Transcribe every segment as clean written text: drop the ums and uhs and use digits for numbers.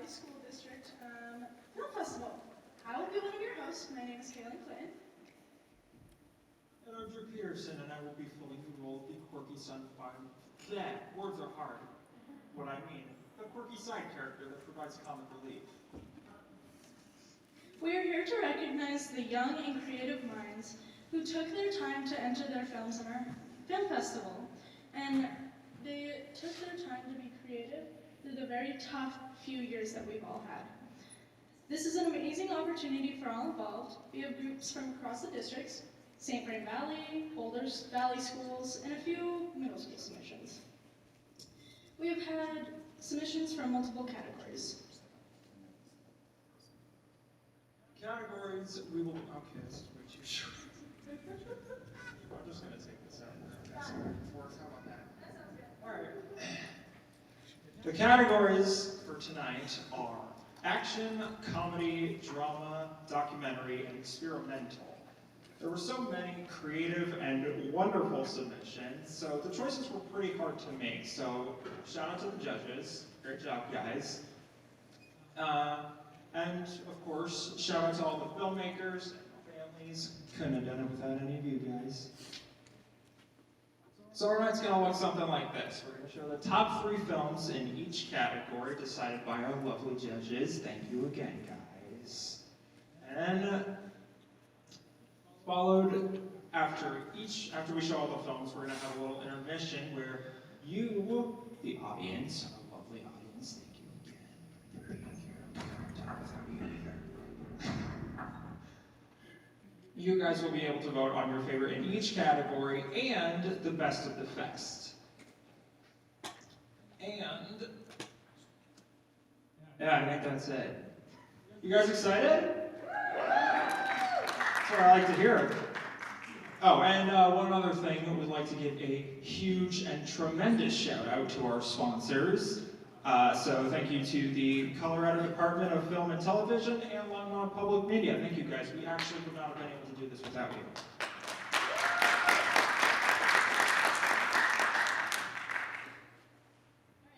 Valley School District Film Festival. I will be one of your hosts. My name is Kaylin Clinton. And I'm Drew Peterson, and I will be filling the role of the quirky words are hard. What I mean, the quirky side character that provides comic relief. We are here to recognize the young and creative minds who took their time to enter their films in our film festival. And they took their time to be creative through the very tough few years that we've all had. This is an amazing opportunity for all involved. We have groups from across the districts, St. Vrain Valley, Boulder Valley Schools, and a few middle school submissions. We have had submissions from multiple categories. Categories, we will, okay, this is way too short. I'm just going to take this out. How about that? All right. The categories for tonight are action, comedy, drama, documentary, and experimental. There were so many creative and wonderful submissions, so the choices were pretty hard to make. So shout out to the judges. Great job, guys. And of course, shout out to all the filmmakers and families. Couldn't have done it without any of you guys. So our night's gonna look something like this. We're gonna show the top 3 films in each category decided by our lovely judges. Thank you again, guys. And followed after we show all the films, we're gonna have a little intermission where you, the audience, our lovely audience, thank you again. You guys will be able to vote on your favorite in each category and the best of the fest. And yeah, I think that's it. You guys excited? That's what I like to hear. Oh, and one other thing, we'd like to give a huge and tremendous shout out to our sponsors. So thank you to the Colorado Department of Film and Television and Longmont Public Media. Thank you guys. We actually would not have been able to do this without you.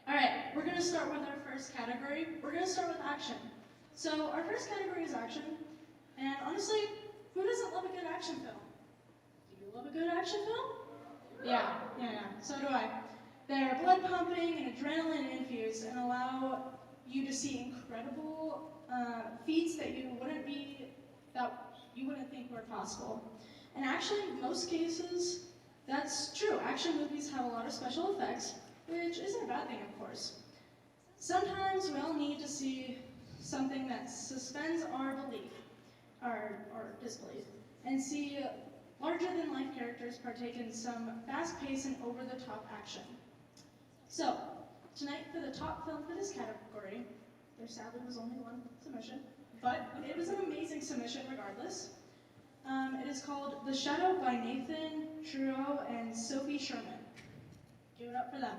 All right, we're going to start with our first category. We're going to start with action. So our first category is action. And honestly, who doesn't love a good action film? Do you love a good action film? Yeah. So do I. They're blood pumping and adrenaline infused and allow you to see incredible feats that you wouldn't think were possible. And actually, in most cases, that's true. Action movies have a lot of special effects, which isn't a bad thing, of course. Sometimes we all need to see something that suspends our belief, our disbelief, and see larger-than-life characters partake in some fast-paced and over-the-top action. So, tonight for the top film for this category, there sadly was only one submission, but it was an amazing submission regardless. It is called The Shadow by Nathan Trudeau and Sophie Sherman. Give it up for them.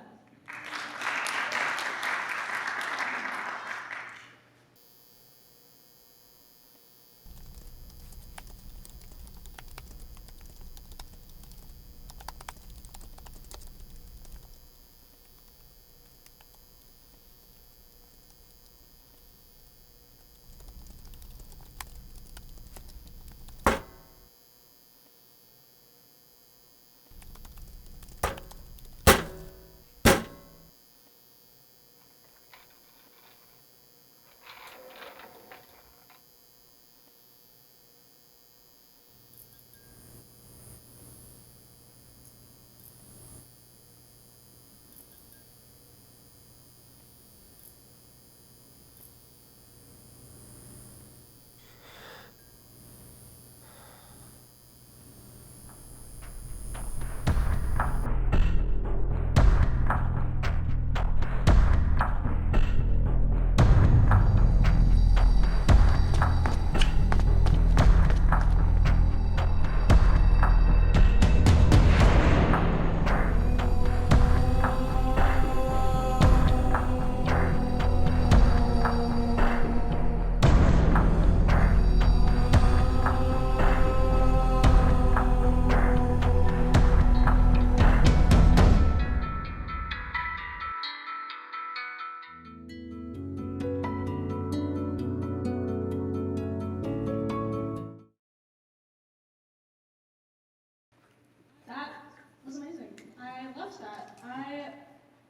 I loved that.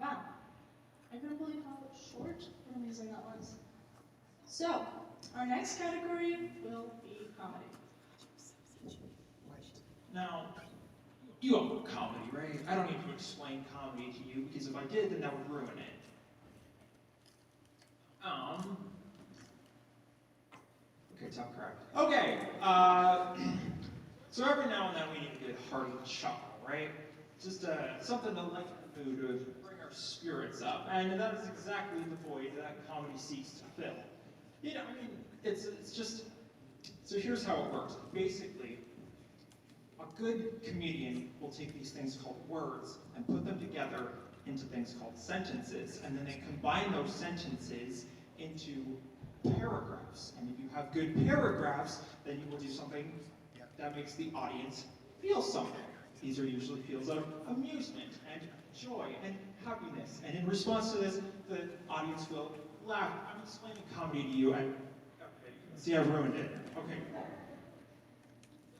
Wow. I couldn't believe how short and amazing that was. So, our next category will be comedy. Now, you all know comedy, right? I don't need to explain comedy to you, because if I did, then that would ruin it. Okay, top correct. Okay, so every now and then we need a good hearty chuckle, right? Just something to lighten the mood, to bring our spirits up, and that is exactly the void that comedy seeks to fill. You know, I mean, it's just, so here's how it works. Basically, a good comedian will take these things called words and put them together into things called sentences, and then they combine those sentences into paragraphs. And if you have good paragraphs, then you will do something that makes the audience feel something. These are usually feels of amusement and joy and happiness. And in response to this, the audience will laugh. I'm explaining comedy to you, and okay, you can see I ruined it. Okay, cool.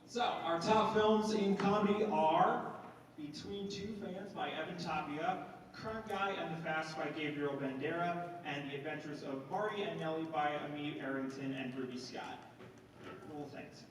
So, our top films in comedy are Between Two Fans by Evan Tapia, Crime Guy and the Fast by Gabriel Bandera, and The Adventures of Marty and Nellie by Amit Arrington and Ruby Scott. Cool things.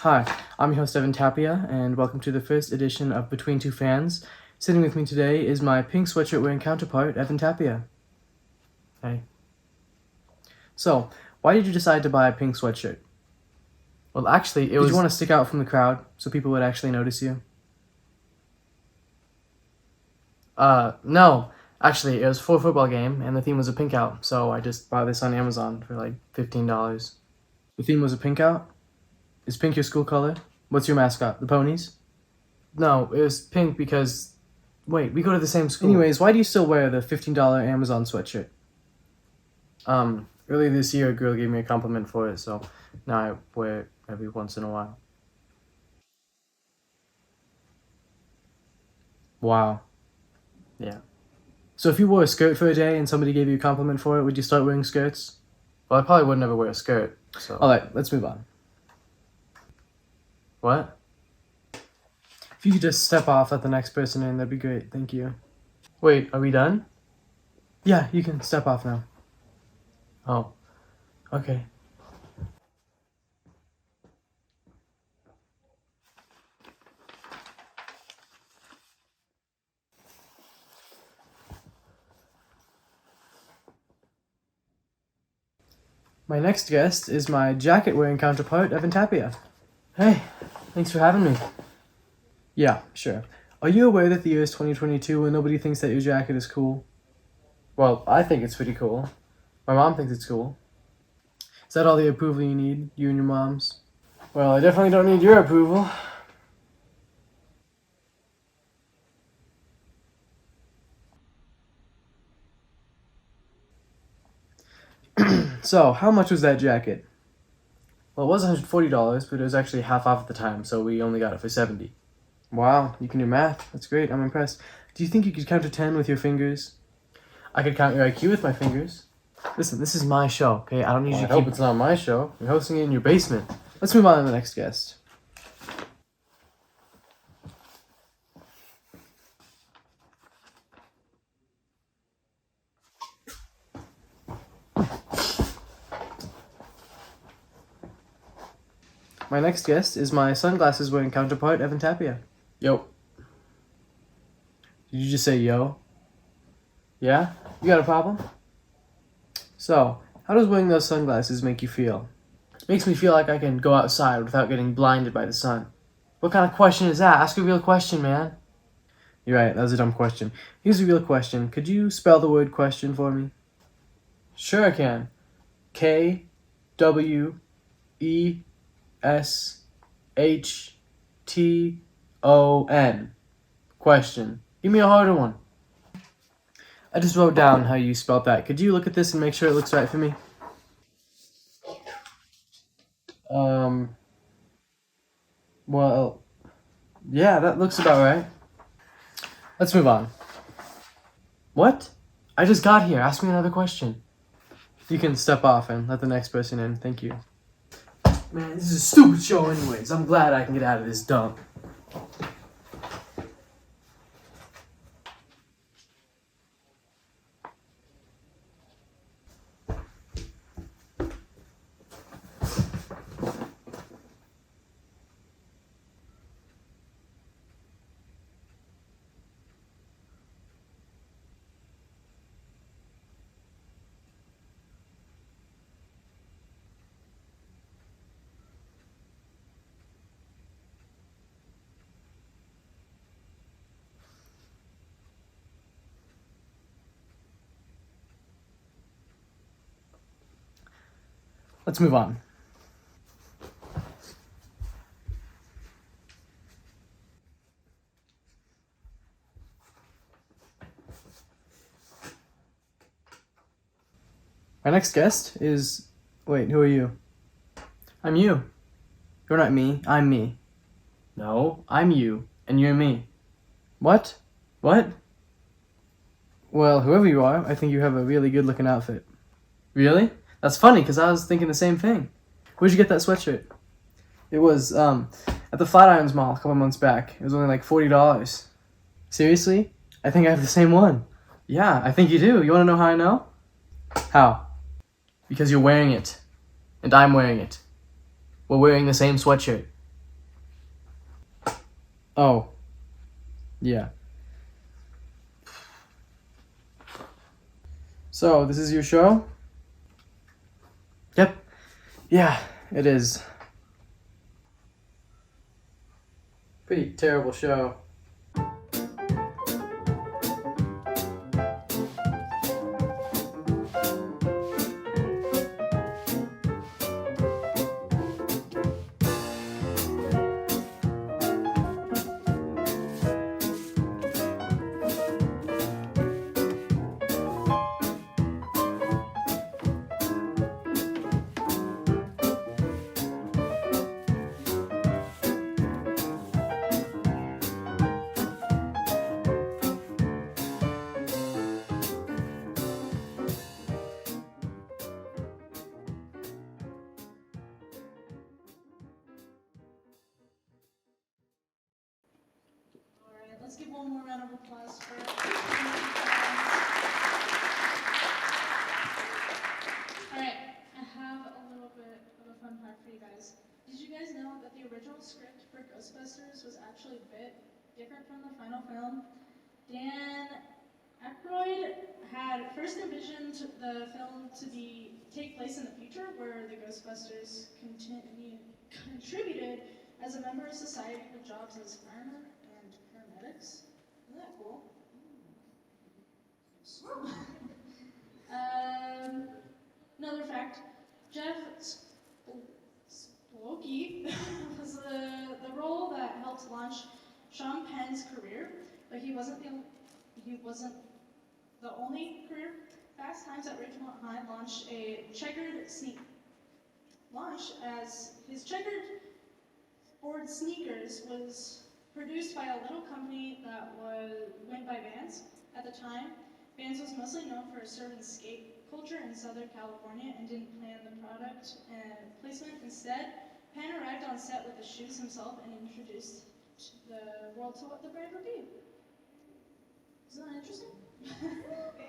Hi, I'm your host Evan Tapia, and welcome to the first edition of Between Two Fans. Sitting with me today is my pink sweatshirt wearing counterpart, Evan Tapia. Hey. So, why did you decide to buy a pink sweatshirt? Well, actually, Did you want to stick out from the crowd so people would actually notice you? No. Actually, it was for a football game, and the theme was a pink out, so I just bought this on Amazon for like $15. The theme was a pink out? Is pink your school color? What's your mascot? The ponies? No, it was pink because... Wait, we go to the same school. Anyways, why do you still wear the $15 Amazon sweatshirt? Earlier this year, a girl gave me a compliment for it, so now I wear it every once in a while. Wow. Yeah. So if you wore a skirt for a day and somebody gave you a compliment for it, would you start wearing skirts? Well, I probably would never wear a skirt, so... Alright, let's move on. What? If you could just step off, let the next person in, that'd be great. Thank you. Wait, are we done? Yeah, you can step off now. Oh, okay. My next guest is my jacket-wearing counterpart, Evan Tapia. Hey, thanks for having me. Yeah, sure. Are you aware that the year is 2022 and nobody thinks that your jacket is cool? Well, I think it's pretty cool. My mom thinks it's cool. Is that all the approval you need, you and your moms? Well, I definitely don't need your approval. So, how much was that jacket? Well, it was $140, but it was actually half off at the time, so we only got it for $70. Wow, you can do math. That's great. I'm impressed. Do you think you could count to 10 with your fingers? I could count your IQ with my fingers. Listen, this is my show, okay? I don't need you to keep... I hope it's not my show. You're hosting it in your basement. Let's move on to the next guest. My next guest is my sunglasses-wearing counterpart, Evan Tapia. Yo. Did you just say yo? Yeah? You got a problem? So, how does wearing those sunglasses make you feel? It makes me feel like I can go outside without getting blinded by the sun. What kind of question is that? Ask a real question, man. You're right, that was a dumb question. Here's a real question. Could you spell the word question for me? Sure I can. Kweshton. Question. Give me a harder one. I just wrote down how you spelled that. Could you look at this and make sure it looks right for me? Well, yeah, that looks about right. Let's move on. What? I just got here. Ask me another question. You can step off and let the next person in. Thank you. Man, this is a stupid show anyways. I'm glad I can get out of this dump. Let's move on. Our next guest is... Wait, who are you? I'm you. You're not me, I'm me. No, I'm you, and you're me. What? What? Well, whoever you are, I think you have a really good looking outfit. Really? That's funny, because I was thinking the same thing. Where'd you get that sweatshirt? It was, at the Flatirons Mall a couple months back. It was only like $40. Seriously? I think I have the same one. Yeah, I think you do. You want to know how I know? How? Because you're wearing it. And I'm wearing it. We're wearing the same sweatshirt. Oh. Yeah. So, this is your show? Yep. Yeah, it is. Pretty terrible show. Let's give one more round of applause for Alright, I have a little bit of a fun fact for you guys. Did you guys know that the original script for Ghostbusters was actually a bit different from the final film? Dan Aykroyd had first envisioned the film to take place in the future, where the Ghostbusters contributed as a member of society with jobs as firemen and paramedics. Isn't that cool? Another fact, Jeff Spilkey was the role that helped launch Sean Penn's career, but he wasn't the only career. Fast Times at Ridgemont High launched as his checkered board Sneakers was produced by a little company that went by Vans. At the time, Vans was mostly known for serving skate culture in Southern California and didn't plan the product and placement. Instead, Penn arrived on set with the shoes himself and introduced the world to what the brand would be. Isn't that interesting?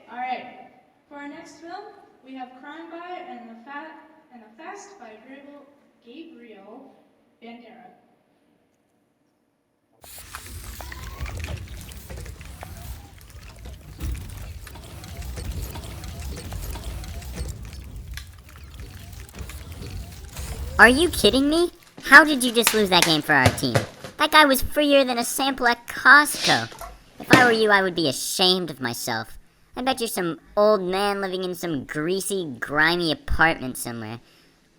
All right. For our next film, we have Crime By and a Fast by Gabriel Bandera. Are you kidding me? How did you just lose that game for our team? That guy was freer than a sample at Costco. If I were you, I would be ashamed of myself. I bet you're some old man living in some greasy, grimy apartment somewhere.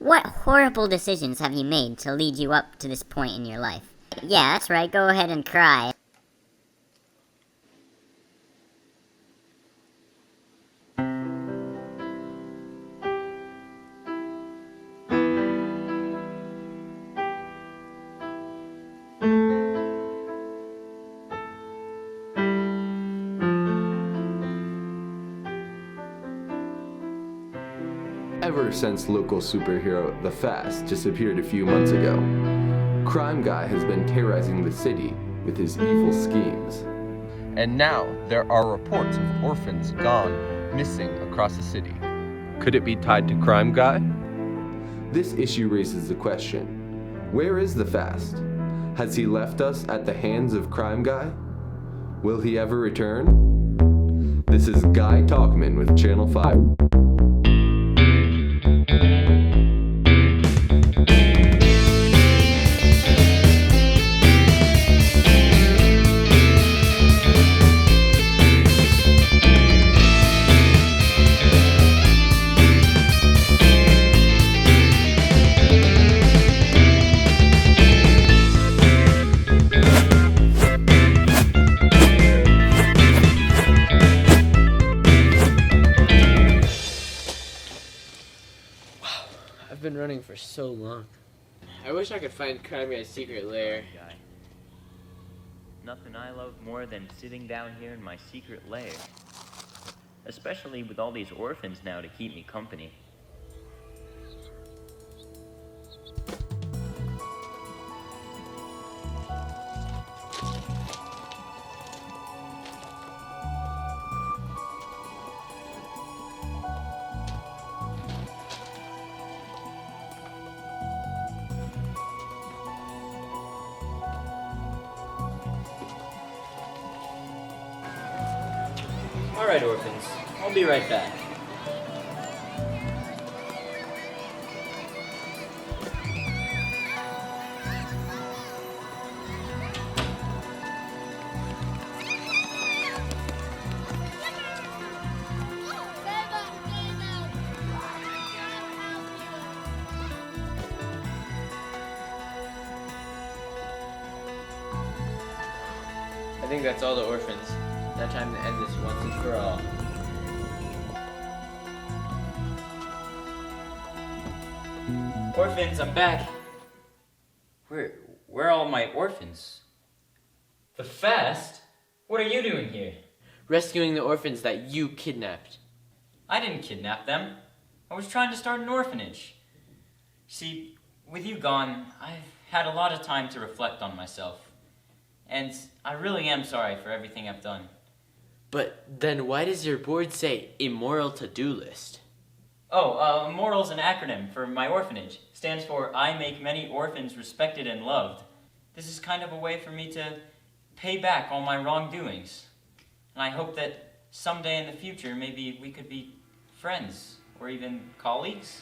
What horrible decisions have you made to lead you up to this point in your life? Yeah, that's right, go ahead and cry. ever since local superhero The Fast disappeared a few months ago. Crime Guy has been terrorizing the city with his evil schemes. And now there are reports of orphans gone missing across the city. Could it be tied to Crime Guy? This issue raises the question, where is the Fast? Has he left us at the hands of Crime Guy? Will he ever return? This is Guy Talkman with Channel 5. I've been running for so long. I wish I could find Crime Guy's secret lair. Guy. Nothing I love more than sitting down here in my secret lair. Especially with all these orphans now to keep me company. Alright, orphans. I'll be right back. I think that's all the orphans. Now time to end this once and for all. Orphans, I'm back. Where are all my orphans? The Fast? What are you doing here? Rescuing the orphans that you kidnapped. I didn't kidnap them. I was trying to start an orphanage. See, with you gone, I've had a lot of time to reflect on myself. And I really am sorry for everything I've done. But then why does your board say immoral to-do list? Oh, moral's an acronym for my orphanage. Stands for I make many orphans respected and loved. This is kind of a way for me to pay back all my wrongdoings. And I hope that someday in the future, maybe we could be friends or even colleagues.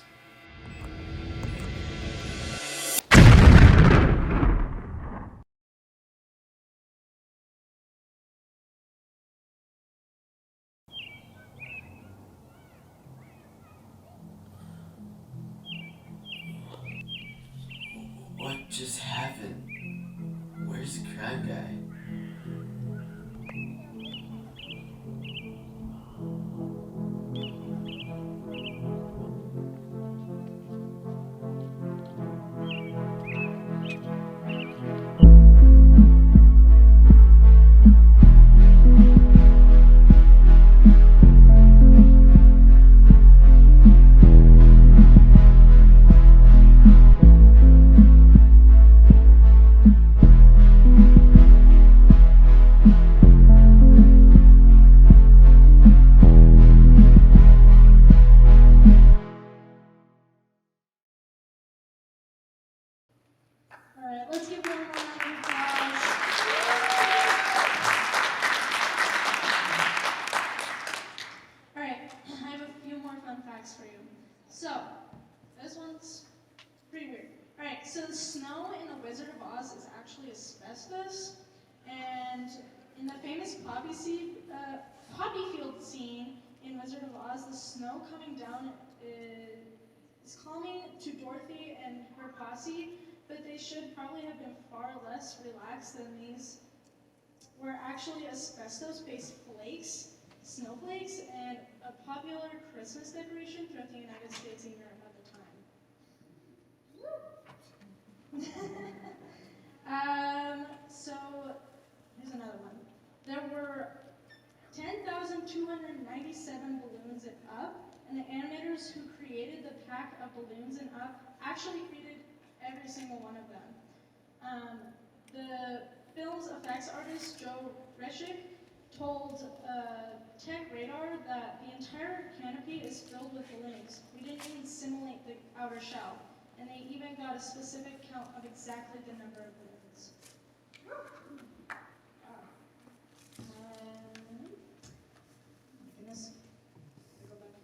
What just happened? Where's Crime Guy? Alright, let's give one more round of applause. Alright, I have a few more fun facts for you. So, this one's pretty weird. Alright, so the snow in The Wizard of Oz is actually asbestos, and in the famous poppy field scene in Wizard of Oz, the snow coming down is calming to Dorothy and her posse, but they should probably have been far less relaxed than these were actually asbestos-based flakes, snowflakes, and a popular Christmas decoration throughout the United States and Europe at the time. So, here's another one. There were 10,297 balloons and up, and the animators who created the pack of balloons and up actually created every single one of them. The film's effects artist Joe Reschick told Tech Radar that the entire canopy is filled with balloons. We didn't even simulate the outer shell, and they even got a specific count of exactly the number of balloons. Goodness. Go back.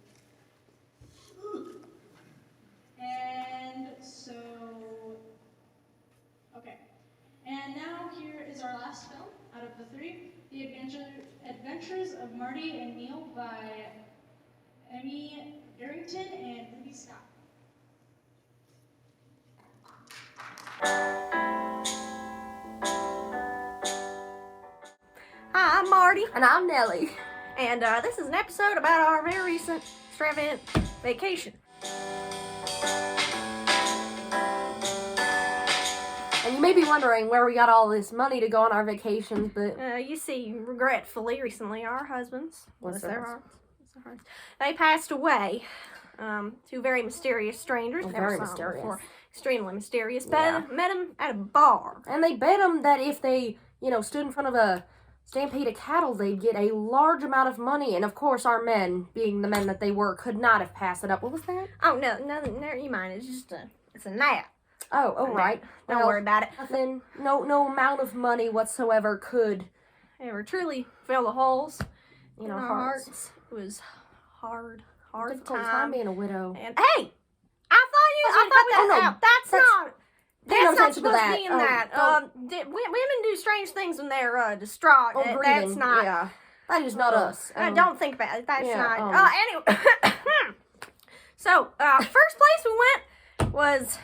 And so, okay. And now here is our last film out of the three, The Adventures of Marty and Neil by Emmy Arrington and Ruby Scott. Hi, I'm Marty, And I'm Nellie. and this is an episode about our very recent extravagant vacation. And you may be wondering where we got all this money to go on our vacations, but You see, regretfully, recently, our husbands, Bless their hearts. they passed away. Two very mysterious strangers. Oh, Never very saw them mysterious. before. Extremely mysterious. Yeah. Met them at a bar. and they bet them that if they, stood in front of a stampede of cattle, they'd get a large amount of money. And of course, our men, being the men that they were, could not have passed it up. What was that? Oh no, you mind? It's just it's a nap. Oh, right. Don't Well, worry about it. Nothing. No amount of money whatsoever could, Ever truly fill the holes in our our hearts. hearts. It was hard Difficult time being a widow. And hey, I thought Oh, no, out. That's that's- not. pay no That's not attention to supposed to that. be in Oh, that. Women do strange things when they're distraught. Oh, That's grieving. not. Yeah. That is not us. Don't think about it. That's yeah, not. Anyway. So, first place we went was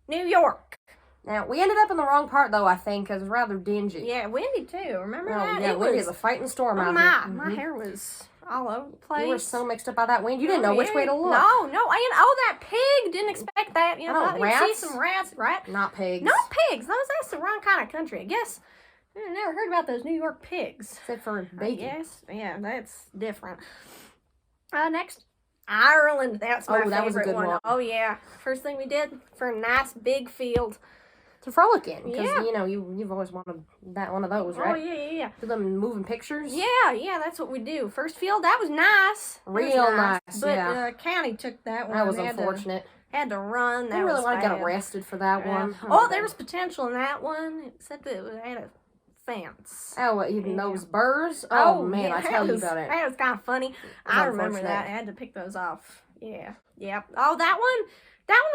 New York. Now, we ended up in the wrong part, though, I think, because it was rather dingy. Yeah, windy too. Remember that? Yeah, It windy was, is a fighting storm oh out my, here. my Mhm. hair was all over the place. You were so mixed up by that wind. You didn't know which yeah. way to look. No, and that pig, didn't expect that. Oh, Thought you'd see rats? some rats, right? Not pigs. Not pigs. That's the wrong kind of country. I guess I never heard about those New York pigs. Except for bacon. Yes, yeah, that's different. Next, Ireland. That's my Oh, that was a favorite good one. Oh yeah, first thing we did for a nice big field. To frolic in. Because, Yeah. you've always wanted one of those, Oh right? yeah. Do them moving pictures? Yeah, that's what we do. First field, that was nice. That was Real nice, But yeah. county took that one. That was Had to- unfortunate. Had to run. That I really was want to get bad. arrested for that Yeah. one. Oh, there was potential in that one, except that it had a fence. Oh, what, even Yeah. those burrs? Oh, man, yeah, I tell you was- about it. That was kind of funny. I remember unfortunate. that. I had to pick those off. Yeah. Oh, that one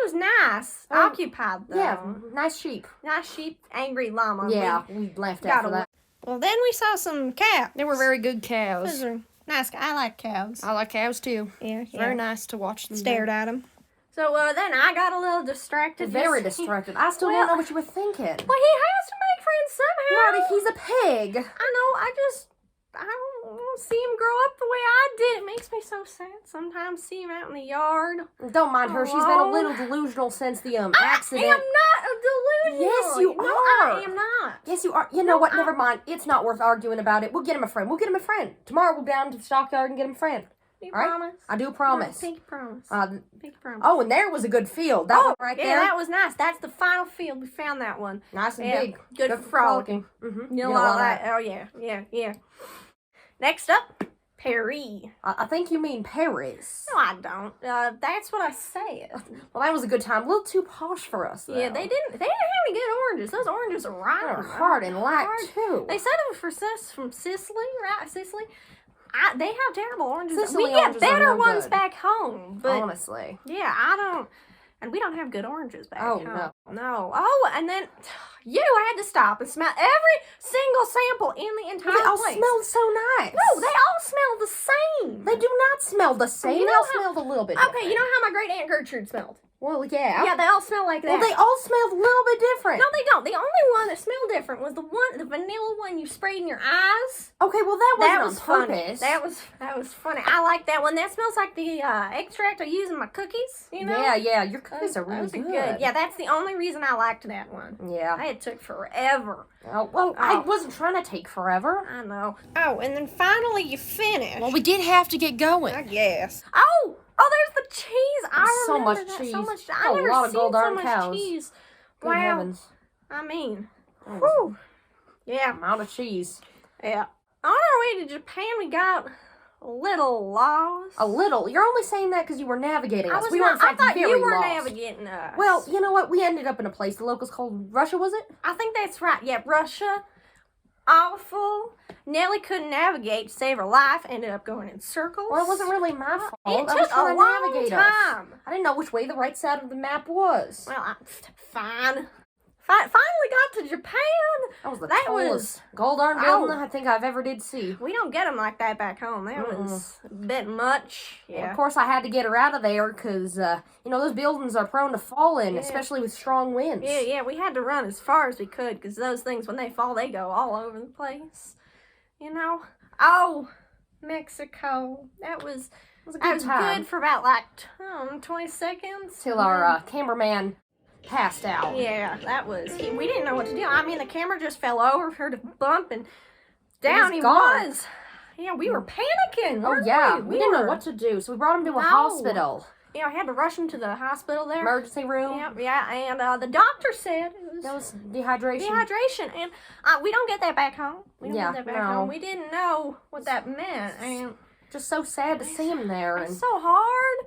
was nice. Oh, Occupied though. Yeah, nice sheep. Nice sheep, angry llama. Yeah, we laughed Got after away. that. Well, then we saw some cows. They were very good Those cows. are nice. I like cows. I like cows, too. Yeah, It's very nice to watch them. Stared at them. So then I got a little distracted. Very Yes. distracted. I still Well- don't know what you were thinking. Well, he has to make friends somehow. Marty, he's a pig. I know. I don't see him grow up the way I did. It makes me so sad sometimes. See him out in the yard. Don't mind her. She's been a Oh. little delusional since the I accident. am not a delusional. Yes, you No, are. I am not. Yes, you are. You know what? Never mind. It's not worth arguing about it. We'll get him a friend. Tomorrow we'll go down to the stockyard and get him a friend. You All right? promise? I do promise. Pinky promise. Pinky promise. Oh, and there was a good field. That one right yeah, there. that was nice. That's the final field. We found that one. Nice and Yeah, big. good for frolicking. Mm-hmm. You know all that. Oh, yeah. Next up, Paris. I think you mean Paris. No, I don't. That's what I said. Well, that was a good time. A little too posh for us, though. Yeah, they didn't have any good oranges. Those oranges are right. They're hard and light, Hard. too. They said it was from Sicily, right? Sicily. They have terrible oranges. Sicily We get oranges are better no ones good. back home, but Honestly. yeah, I don't. And we don't have good oranges back Oh, home. No. Oh, and then I had to stop and smell every single sample in the entire They all place. smell so nice. No, they all smell the same. They do not smell the same. You They know all how- smell a little bit Okay, different. you know how my great Aunt Gertrude smelled? Well, yeah. Yeah, they all smell like that. Well, they all smelled a little bit different. No, they don't. The only one that smelled different was the vanilla one you sprayed in your eyes. Okay, well, that That wasn't was on funny. purpose. That was funny. I like that one. That smells like the extract I use in my cookies. You know? Yeah, your cookies are really Those good. Yeah, that's the only reason I liked that one. Yeah. It took forever. Oh, well, I Oh. wasn't trying to take forever. I know. Oh, and then finally you finished. Well, we did have to get going. I guess. Oh, there's the cheese. I So remember much that. cheese. So much. A I never lot of seen gold so darn much cows. cheese. Good Wow. heavens. I mean, That was whew. Yeah, amount of cheese. yeah. On our way to Japan, we got a little lost. A little. You're only saying that because you were navigating us. I were in fact thought very you were lost. navigating us. Well, you know what? We ended up in a place the locals called Russia, was it? I think that's right. Yeah, Russia. Awful. Nellie couldn't navigate to save her life. Ended up going in circles. Well, it wasn't really my fault. It I was took a trying to long navigate us. time. I didn't know which way the right side of the map was. Well, fine. Finally got to Japan. That was the that tallest gold darn building I think I've ever did see. We don't get them like that back home. That was a bit much. Well, Yeah. of course, I had to get her out of there because, those buildings are prone to falling, Yeah. especially with strong winds. Yeah, we had to run as far as we could because those things, when they fall, they go all over the place. You know? Oh, Mexico. That was It was a good time. good for about like 20 seconds. Till our cameraman passed out. Yeah, that was. We didn't know what to do. I mean, the camera just fell over, heard a bump, and down he gone. was. Yeah, we were panicking. Oh, weren't yeah. we? We didn't know what to do, so we brought him to a No. hospital. Yeah, I had to rush him to the hospital there. Emergency room. Yeah, and the doctor said it That was was dehydration. dehydration, and we don't get that back home. We don't Yeah, get that back no. home. We didn't know what that meant, and Just so sad to see him there. And it's so hard,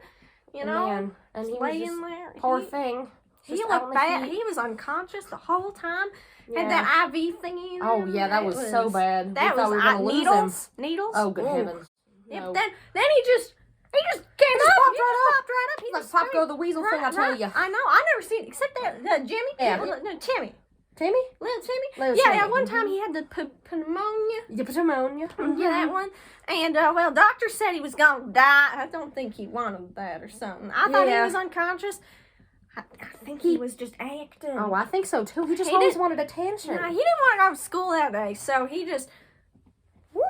you know. man, and he was laying just, there. poor he, thing. He Just out in looked the bad. heat. He was unconscious the whole time. Yeah. Had that IV thingy in Oh there. yeah, that was so bad. That we thought was we were gonna lose needles. him. Needles. Oh good Ooh. heavens! Yep, No. then he just came just up. popped He right just up. popped right up. He Like just Pop straight- Go the Weasel thing, I tell ya. I know. I never seen except that Jimmy. Yeah. No, Timmy. Timmy? Little Timmy. Little Yeah. Timmy. One time he had the pneumonia. The pneumonia. Yeah, that one. And doctor said he was gonna die. I don't think he wanted that or something. I thought he Yeah. was unconscious. I think he was just acting. Oh, I think so too. He just He always did- wanted attention. Nah, he didn't want to go to school that day, so he just whoop,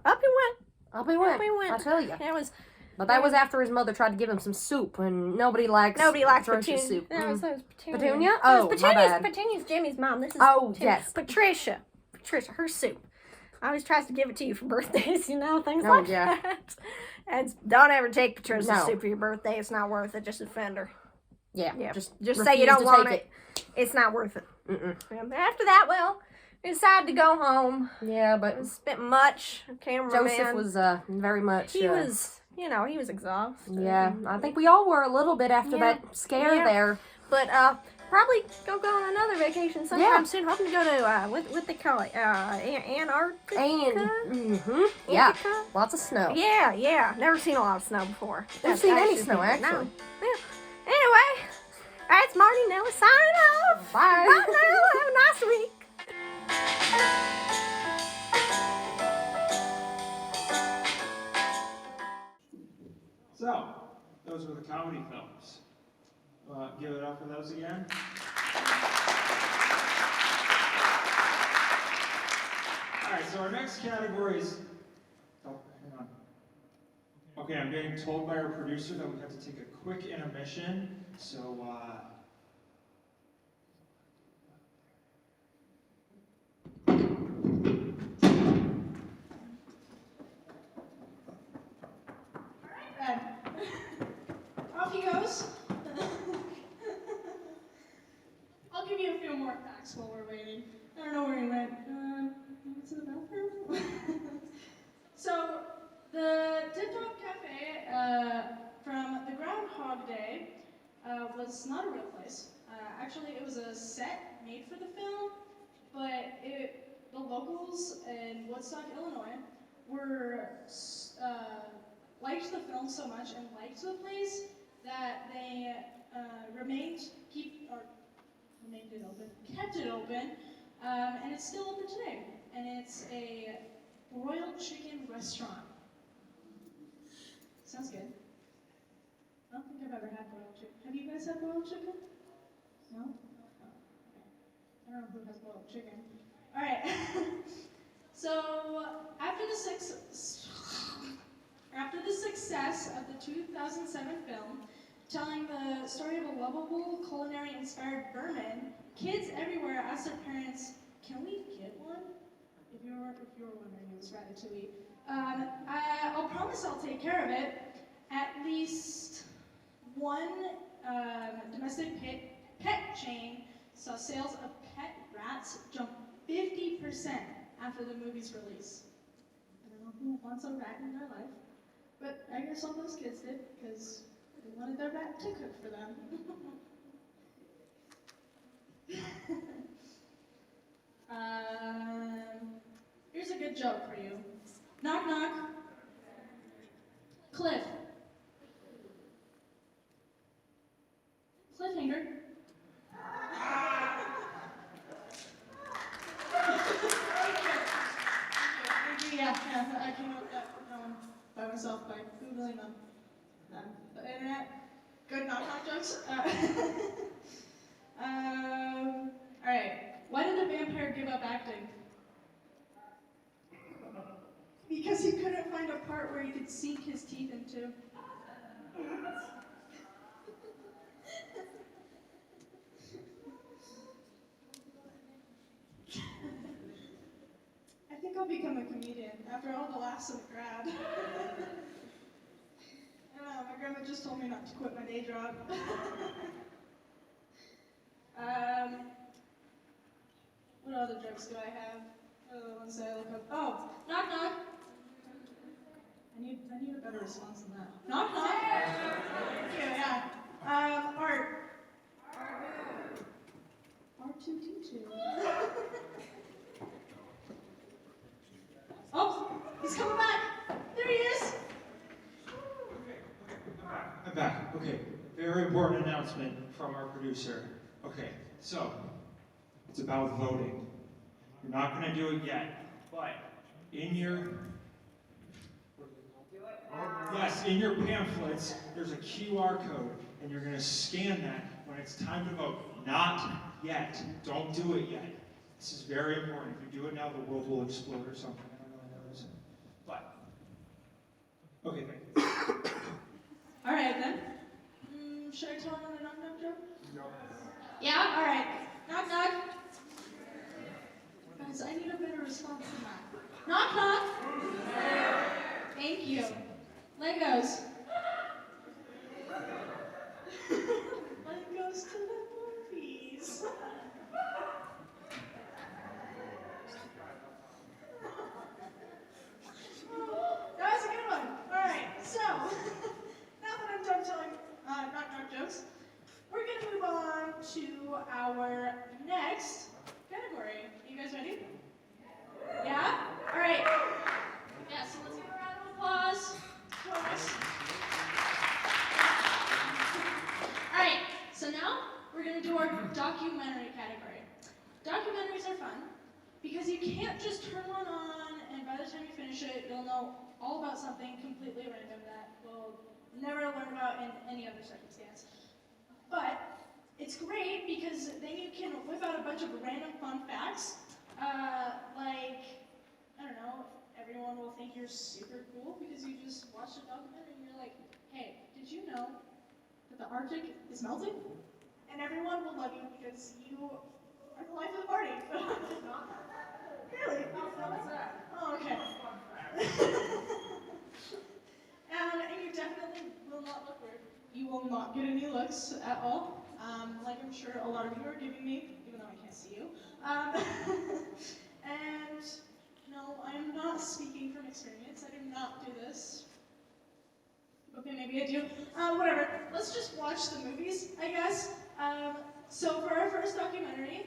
up he went. Up he went. Up he went. I tell you. It was But that was after his mother tried to give him some soup, and nobody likes atrocious Petunia. soup. That was Petunia. Petunia? That Oh, was my bad. Petunia's Jimmy's mom. This is Oh, yes. Patricia, her soup. I always tries to give it to you for birthdays, things Oh, like yeah. that. And don't ever take Patricia's No. soup for your birthday. It's not worth it. Just offend her. Yeah. Yeah, Just say you refuse don't to want take it. It's not worth it. Mm-mm. Yeah, but after that, we decided to go home. Yeah, It but was a bit much. Cameraman. Joseph was very much. He was, he was exhausted. Yeah, I think we all were a little bit after Yeah. that scare Yeah. there. But probably go on another vacation sometime Yeah. soon. Hoping to go to what they call it, Antarctica. Yeah, Antarctica? lots of snow. Yeah. Never seen a lot of snow before. Never seen any should snow, be- actually. No. Yeah. Anyway, that's Marty Nelly signing off. Bye. Bye now. Have a nice week. So, those were the comedy films. Give it up for those again. Alright, so our next category is... Oh, hang on. Okay, I'm getting told by our producer that we have to take a quick intermission, so, Red. Off he goes. I'll give you a few more facts while we're waiting. I don't know where he went. To the bathroom? So, the Tip Top Cafe from the Groundhog Day was not a real place. Actually, it was a set made for the film, but the locals in Woodstock, Illinois, were liked the film so much and liked the place that they kept it open, and it's still open today. And it's a broiled chicken restaurant. Sounds good. I don't think I've ever had broiled chicken. Have you guys guys have boiled chicken? No? Oh, okay. I don't know who has boiled chicken. All right. So after the success of the 2007 film, telling the story of a lovable, culinary-inspired vermin, kids everywhere asked their parents, "Can we get one?" If you were wondering, it was Ratatouille. I'll promise I'll take care of it. At least one domestic pet chain saw sales of pet rats jump 50% after the movie's release. I don't know who wants a rat in their life, but I guess all those kids did, because they wanted their rat to cook for them. Here's a good joke for you. Knock, knock. Cliff. Cliffhanger. Yeah, I came up with that one by myself by Googling on the internet. Good knock-knock jokes. Alright, why did the vampire give up acting? Because he couldn't find a part where he could sink his teeth into. I think I'll become a comedian after all the laughs in the crowd. I don't know, my grandma just told me not to quit my day job. What other jokes do I have? What other ones did I look up? Oh, knock knock. I need a better response than that. Knock knock. Thank you, yeah. Art. R2D2. Oh, he's coming back. There he is. I'm back. Okay, very important announcement from our producer. Okay, so it's about voting. You're not going to do it yet, but in your pamphlets, there's a QR code, and you're going to scan that when it's time to vote. Not yet. Don't do it yet. This is very important. If you do it now, the world will explode or something. I don't really know what it is. But, okay, thank you. All right, then. Should I tell another knock-knock joke? No. Yeah? All right. Knock-knock. Guys, I need a better response than that. Knock-knock. Thank you. Legos. Legos to the movies. That was a good one. All right, so now that I'm done telling knock-knock jokes, we're going to move on to our next category. You guys ready? Yeah? All right. Yeah, so let's give a round of applause for us. All right, so now we're going to do our documentary category. Documentaries are fun because you can't just turn one on and by the time you finish it, you'll know all about something completely random that we'll never learn about in any other circumstance. But it's great because then you can whip out a bunch of random fun facts. Like, I don't know, everyone will think you're super cool because you just watched a documentary and you're like, hey, did you know that the Arctic is melting? And everyone will love you because you are the life of the party. Really? Oh, okay. And you definitely will not look weird. You will not get any looks at all. Like I'm sure a lot of you are giving me, even though I can't see you. And no, I am not speaking from experience. I do not do this. Okay, maybe I do. Whatever. Let's just watch the movies, I guess. So for our first documentary,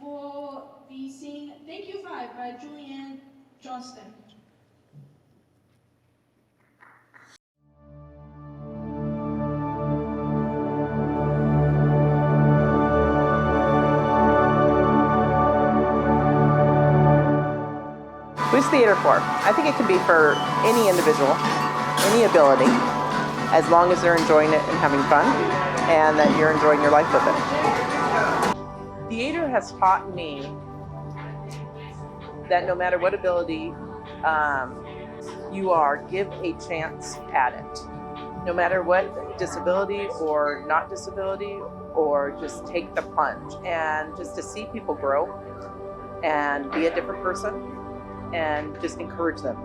we'll be seeing Thank You 5 by Julianne Johnston. Who's theater for? I think it can be for any individual, any ability, as long as they're enjoying it and having fun. and that you're enjoying your life with it. Theater has taught me that no matter what ability you are, give a chance at it. No matter what disability or not disability, or just take the plunge, and just to see people grow and be a different person and just encourage them.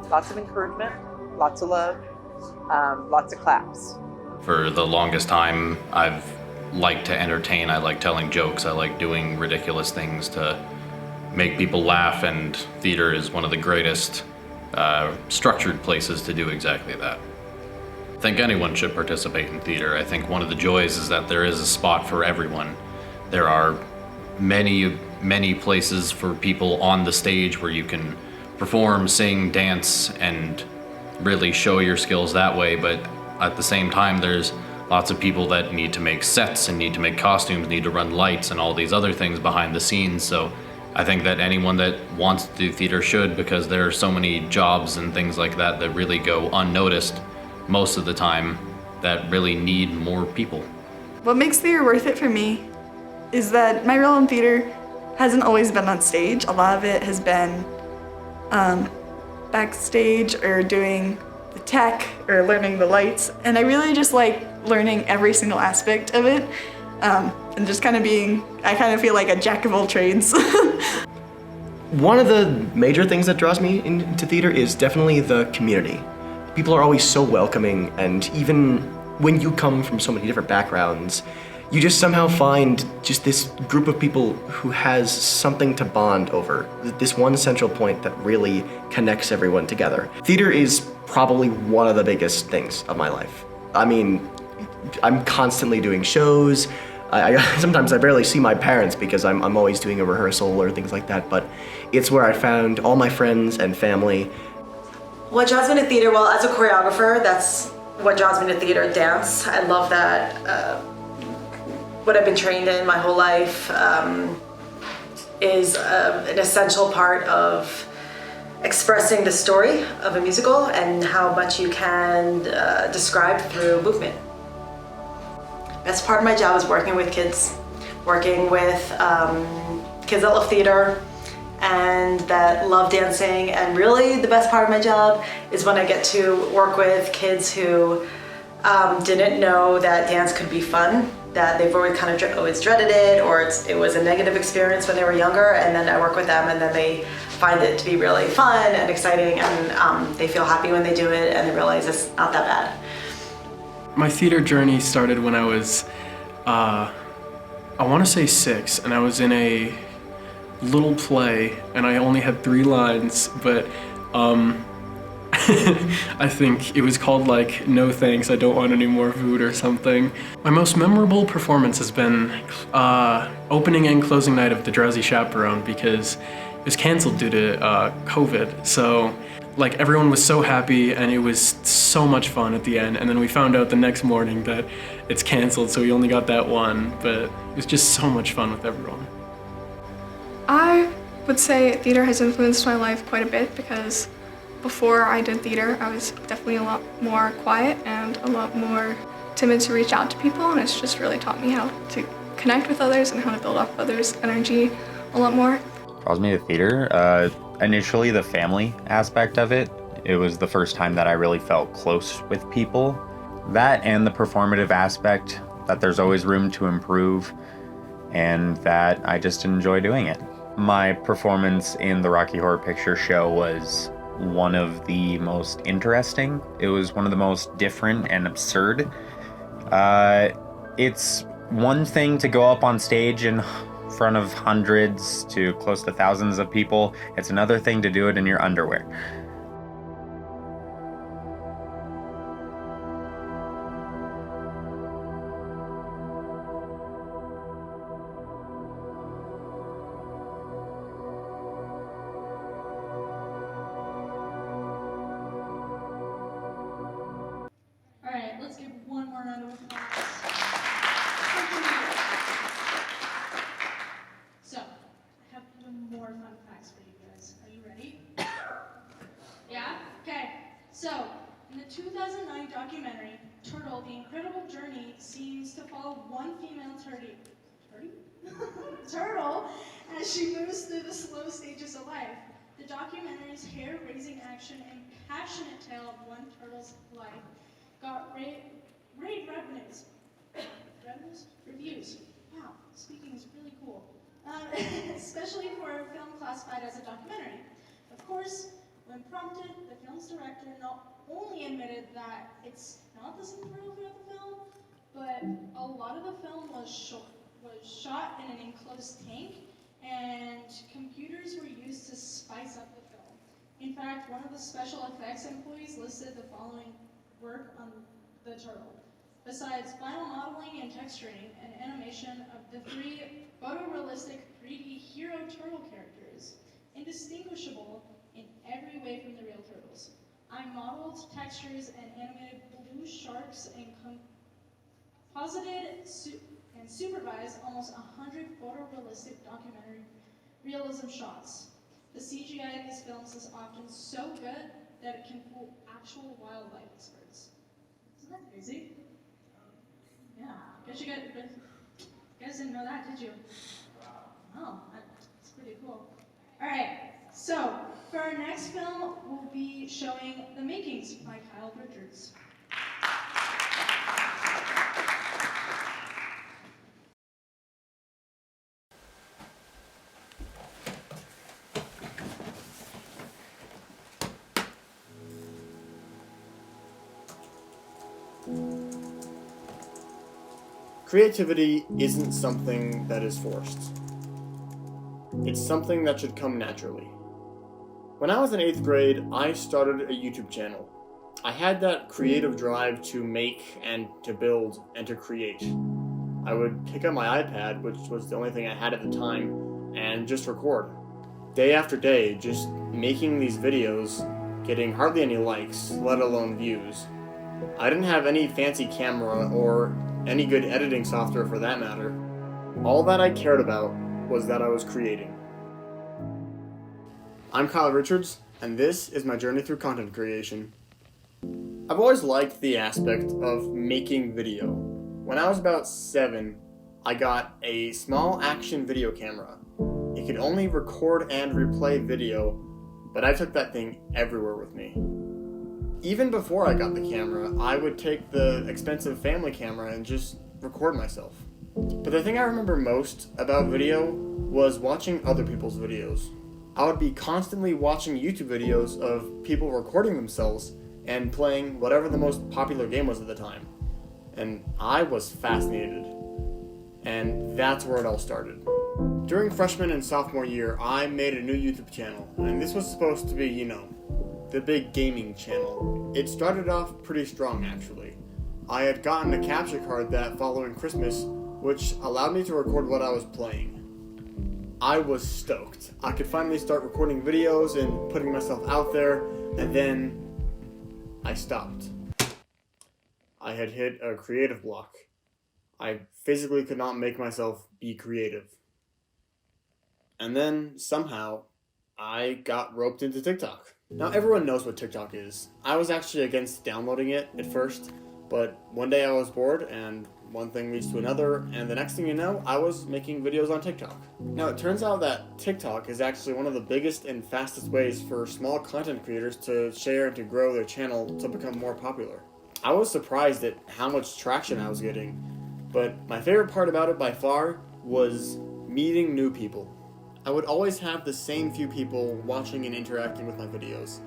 Lots of encouragement, lots of love, lots of claps. For the longest time, I've liked to entertain. I like telling jokes. I like doing ridiculous things to make people laugh, and theater is one of the greatest structured places to do exactly that. I think anyone should participate in theater. I think one of the joys is that there is a spot for everyone. There are many places for people on the stage where you can perform, sing, dance, and really show your skills that way, but at the same time there's lots of people that need to make sets and need to make costumes, need to run lights and all these other things behind the scenes. So I think that anyone that wants to do theater should, because there are so many jobs and things like that that really go unnoticed most of the time that really need more people. What makes theater worth it for me is that my role in theater hasn't always been on stage. A lot of it has been backstage or doing the tech or learning the lights, and I really just like learning every single aspect of it, and just kind of I kind of feel like a jack of all trades. One of the major things that draws me into theater is definitely the community. People are always so welcoming, and even when you come from so many different backgrounds, you just somehow find just this group of people who has something to bond over, this one central point that really connects everyone together. Theater is probably one of the biggest things of my life. I mean, I'm constantly doing shows. Sometimes I barely see my parents because I'm always doing a rehearsal or things like that, but it's where I found all my friends and family. What draws me to theater? Well, as a choreographer, that's what draws me to theater, dance. I love that. What I've been trained in my whole life is an essential part of expressing the story of a musical and how much you can describe through movement. Best part of my job is working with kids, working with kids that love theater and that love dancing, and really the best part of my job is when I get to work with kids who didn't know that dance could be fun, that they've always dreaded it, or it was a negative experience when they were younger, and then I work with them and then they find it to be really fun and exciting, and they feel happy when they do it and they realize it's not that bad. My theater journey started when I was, I want to say 6, and I was in a little play, and I only had 3 lines, but I think it was called like, "No thanks, I don't want any more food" or something. My most memorable performance has been opening and closing night of The Drowsy Chaperone, because it was canceled due to COVID. So like everyone was so happy and it was so much fun at the end, and then we found out the next morning that it's canceled, so we only got that one, but it was just so much fun with everyone. I would say theater has influenced my life quite a bit, because before I did theater, I was definitely a lot more quiet and a lot more timid to reach out to people, and it's just really taught me how to connect with others and how to build up others' energy a lot more. Draws me to theater. Initially, the family aspect of it. It was the first time that I really felt close with people. That and the performative aspect, that there's always room to improve, and that I just enjoy doing it. My performance in the Rocky Horror Picture Show was one of the most interesting. It was one of the most different and absurd. It's one thing to go up on stage in front of hundreds to close to thousands of people. It's another thing to do it in your underwear. All right, let's give one more round of applause. So, I have even more fun facts for you guys. Are you ready? Yeah? Okay. So, in the 2009 documentary, turtle, the incredible journey seems to follow one female turtle as she moves through the slow stages of life. The documentary's hair-raising action and passionate tale of one turtle's life got rave reviews. Wow, speaking is really cool. Especially for a film classified as a documentary. Of course, when prompted, the film's director not only admitted that it's not the same turtle throughout the film, but a lot of the film was shot in an enclosed tank, and computers were used to spice up the film. In fact, one of the special effects employees listed the following work on the turtle. Besides final modeling and texturing and animation of the 3 photorealistic 3D hero turtle characters, indistinguishable in every way from the real turtles. I modeled textures and animated blue sharks and composited and supervised almost 100 photorealistic documentary realism shots. The CGI in these films is often so good that it can fool actual wildlife experts. Isn't that crazy? Yeah, guess you guys didn't know that, did you? Oh, that's pretty cool. All right, so for our next film, we'll be showing The Makings by Kyle Richards. Creativity isn't something that is forced. It's something that should come naturally. When I was in 8th grade, I started a YouTube channel. I had that creative drive to make and to build and to create. I would pick up my iPad, which was the only thing I had at the time, and just record. Day after day, just making these videos, getting hardly any likes, let alone views. I didn't have any fancy camera or any good editing software for that matter. All that I cared about was that I was creating. I'm Kyle Richards, and this is my journey through content creation. I've always liked the aspect of making video. When I was about 7, I got a small action video camera. It could only record and replay video, but I took that thing everywhere with me. Even before I got the camera, I would take the expensive family camera and just record myself. But the thing I remember most about video was watching other people's videos. I would be constantly watching YouTube videos of people recording themselves and playing whatever the most popular game was at the time. And I was fascinated. And that's where it all started. During freshman and sophomore year, I made a new YouTube channel, and this was supposed to be, the big gaming channel. It started off pretty strong, actually. I had gotten a capture card that following Christmas, which allowed me to record what I was playing. I was stoked. I could finally start recording videos and putting myself out there, and then I stopped. I had hit a creative block. I physically could not make myself be creative. And then, somehow, I got roped into TikTok. Now, everyone knows what TikTok is. I was actually against downloading it at first, but one day I was bored, and one thing leads to another, and the next thing you know, I was making videos on TikTok. Now, it turns out that TikTok is actually one of the biggest and fastest ways for small content creators to share and to grow their channel to become more popular. I was surprised at how much traction I was getting, but my favorite part about it by far was meeting new people. I would always have the same few people watching and interacting with my videos,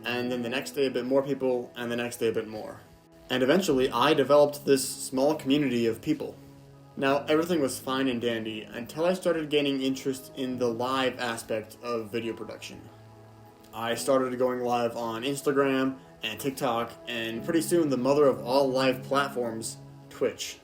and then the next day a bit more people, and the next day a bit more. And eventually I developed this small community of people. Now everything was fine and dandy until I started gaining interest in the live aspect of video production. I started going live on Instagram and TikTok, and pretty soon the mother of all live platforms, Twitch.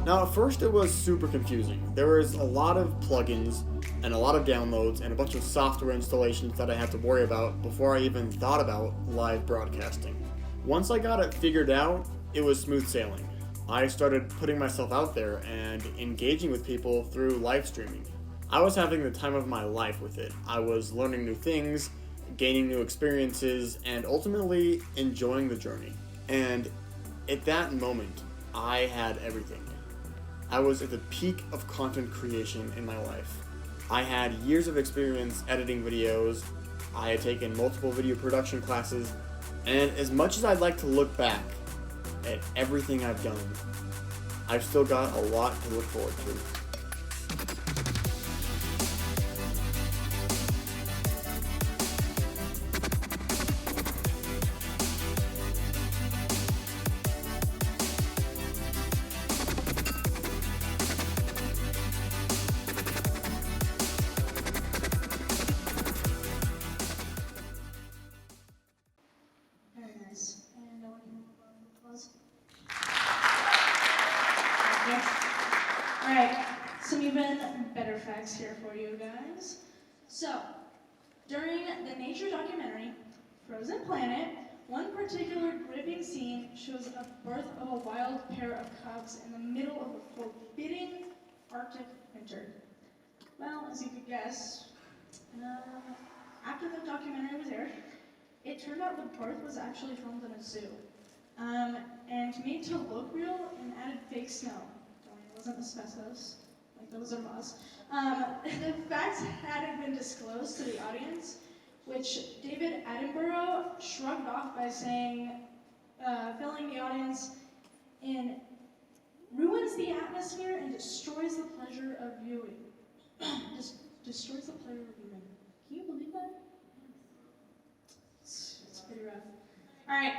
Now at first it was super confusing. There was a lot of plugins and a lot of downloads and a bunch of software installations that I had to worry about before I even thought about live broadcasting. Once I got it figured out, it was smooth sailing. I started putting myself out there and engaging with people through live streaming. I was having the time of my life with it. I was learning new things, gaining new experiences, and ultimately enjoying the journey. And at that moment, I had everything. I was at the peak of content creation in my life. I had years of experience editing videos, I had taken multiple video production classes, and as much as I'd like to look back at everything I've done, I've still got a lot to look forward to. Very nice. And I want to give a round of applause. Alright, some even better facts here for you guys. So, during the nature documentary, Frozen Planet, one particular gripping scene shows a birth of a wild pair of cubs in the middle of a forbidding Arctic winter. Well, as you could guess, after the documentary was aired, it turned out the birth was actually filmed in a zoo. And made to look real and added fake snow. It wasn't asbestos, like those of us. The facts hadn't been disclosed to the audience, which David Attenborough shrugged off by saying, filling the audience in, ruins the atmosphere and destroys the pleasure of viewing. Destroys the pleasure of viewing. Can you believe that? It's pretty rough. All right,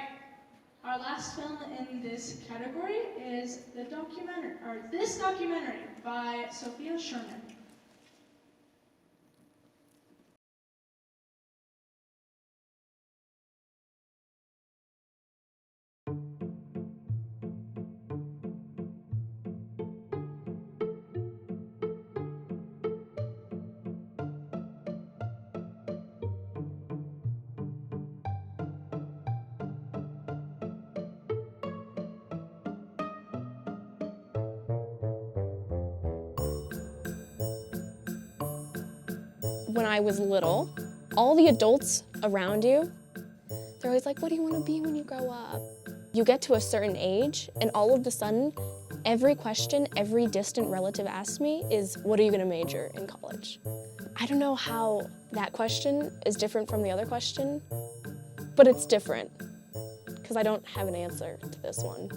our last film in this category is this documentary by Sophia Sherman. When I was little, all the adults around you, they're always like, what do you want to be when you grow up? You get to a certain age, and all of a sudden, every question every distant relative asks me is, what are you going to major in college? I don't know how that question is different from the other question, but it's different, because I don't have an answer to this one.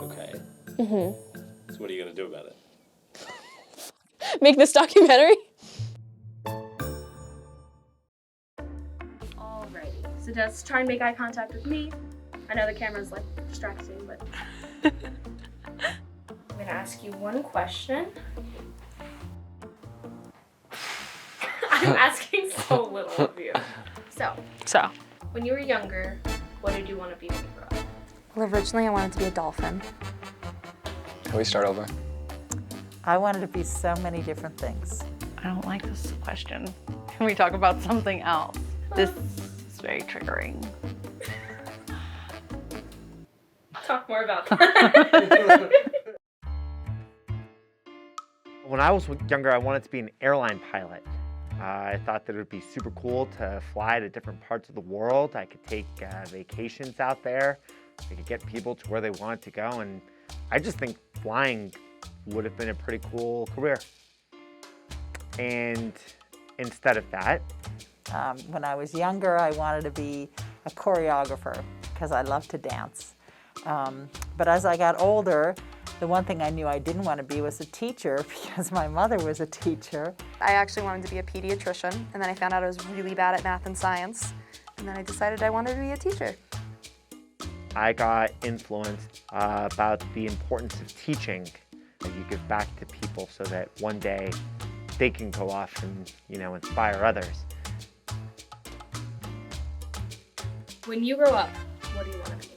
Okay. Mm-hmm. So what are you going to do about it? Make this documentary? So just try and make eye contact with me. I know the camera's like distracting, but I'm gonna ask you one question. I'm asking so little of you. So, when you were younger, what did you want to be when you grew up? Well, originally I wanted to be a dolphin. Can we start over? I wanted to be so many different things. I don't like this question. Can we talk about something else? This is very triggering. Talk more about that. When I was younger, I wanted to be an airline pilot. I thought that it would be super cool to fly to different parts of the world. I could take vacations out there. I could get people to where they wanted to go. And I just think flying would have been a pretty cool career. And instead of that, when I was younger, I wanted to be a choreographer because I love to dance. But as I got older, the one thing I knew I didn't want to be was a teacher because my mother was a teacher. I actually wanted to be a pediatrician, and then I found out I was really bad at math and science, and then I decided I wanted to be a teacher. I got influenced about the importance of teaching, and you give back to people so that one day they can go off and, inspire others. When you grow up, what do you want to be?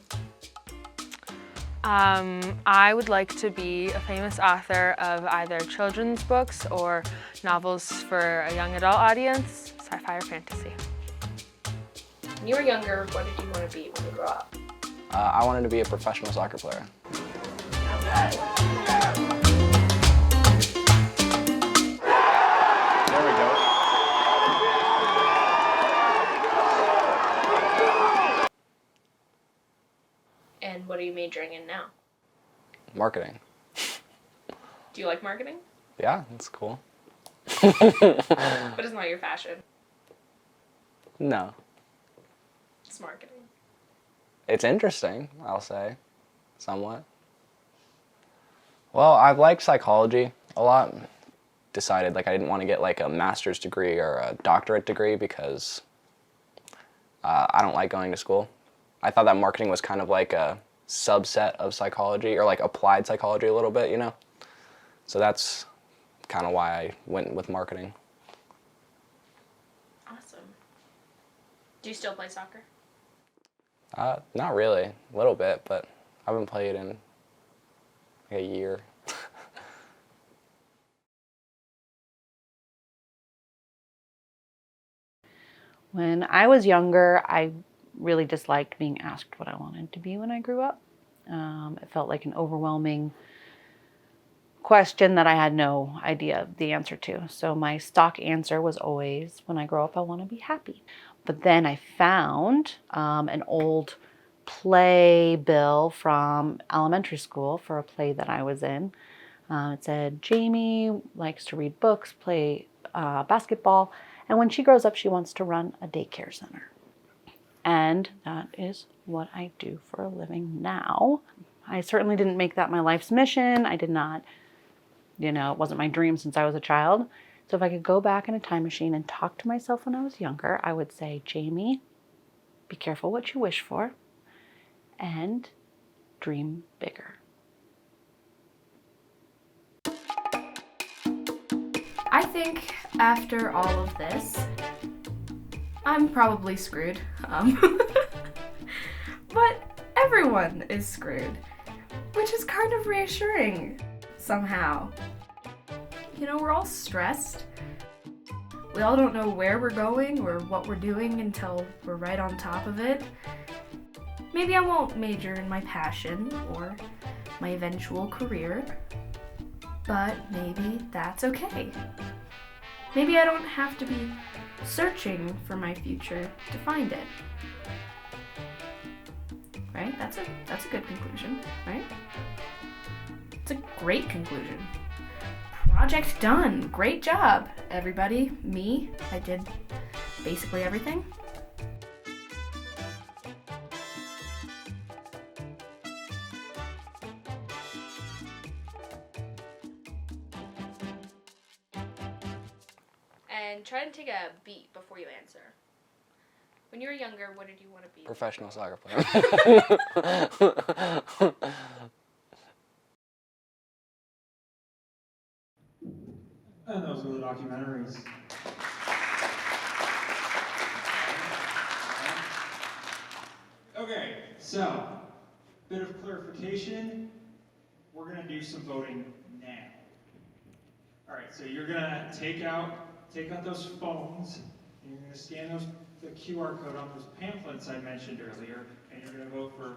I would like to be a famous author of either children's books or novels for a young adult audience, sci-fi or fantasy. When you were younger, what did you want to be when you grew up? I wanted to be a professional soccer player. majoring in now? Marketing. Do you like marketing? Yeah, that's cool. But it's not your passion. No. It's marketing. It's interesting, I'll say. Somewhat. Well, I've liked psychology a lot. Decided like I didn't want to get like a master's degree or a doctorate degree because I don't like going to school. I thought that marketing was kind of like a subset of psychology or like applied psychology a little bit, you know? So that's kind of why I went with marketing. Awesome. Do you still play soccer? Not really, a little bit, but I haven't played in like a year. When I was younger, I really disliked being asked what I wanted to be when I grew up. It felt like an overwhelming question that I had no idea the answer to. So my stock answer was always, when I grow up, I want to be happy. But then I found an old play bill from elementary school for a play that I was in. It said, Jamie likes to read books, play basketball, and when she grows up, she wants to run a daycare center. And that is what I do for a living now. I certainly didn't make that my life's mission. I did not, it wasn't my dream since I was a child. So if I could go back in a time machine and talk to myself when I was younger, I would say, Jamie, be careful what you wish for and dream bigger. I think after all of this, I'm probably screwed. But everyone is screwed, which is kind of reassuring somehow. We're all stressed. We all don't know where we're going or what we're doing until we're right on top of it. Maybe I won't major in my passion or my eventual career, but maybe that's okay. Maybe I don't have to be searching for my future to find it. Right? That's a good conclusion, right? It's a great conclusion. Project done. Great job, everybody. Me, I did basically everything. And try to take a beat before you answer. When you were younger, what did you want to be? Professional soccer player. And those were the documentaries. Okay, so, bit of clarification. We're gonna do some voting now. All right, so you're gonna take out those phones, and you're gonna scan the QR code on those pamphlets I mentioned earlier, and you're gonna vote for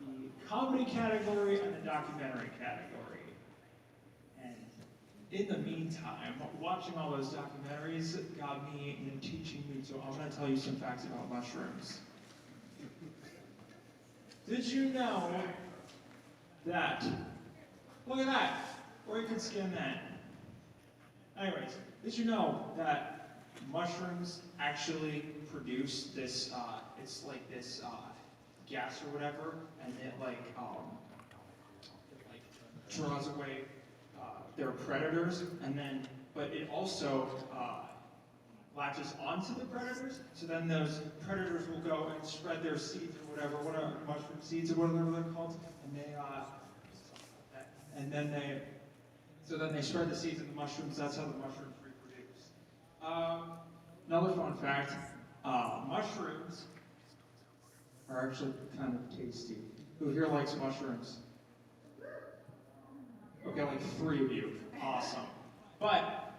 the comedy category and the documentary category. And in the meantime, watching all those documentaries got me into teaching me, so I'm gonna tell you some facts about mushrooms. Did you know that, look at that, or you can scan that. Anyways, did you know that mushrooms actually produce this, it's like this gas or whatever, and it draws away their predators, and then, but it also latches onto the predators, so then those predators will go and spread their seeds or whatever, mushroom seeds or whatever they're called, so then they spread the seeds of the mushrooms. That's how the mushrooms reproduce. Another fun fact, mushrooms are actually kind of tasty. Who here likes mushrooms? Okay, like 3 of you. Awesome. But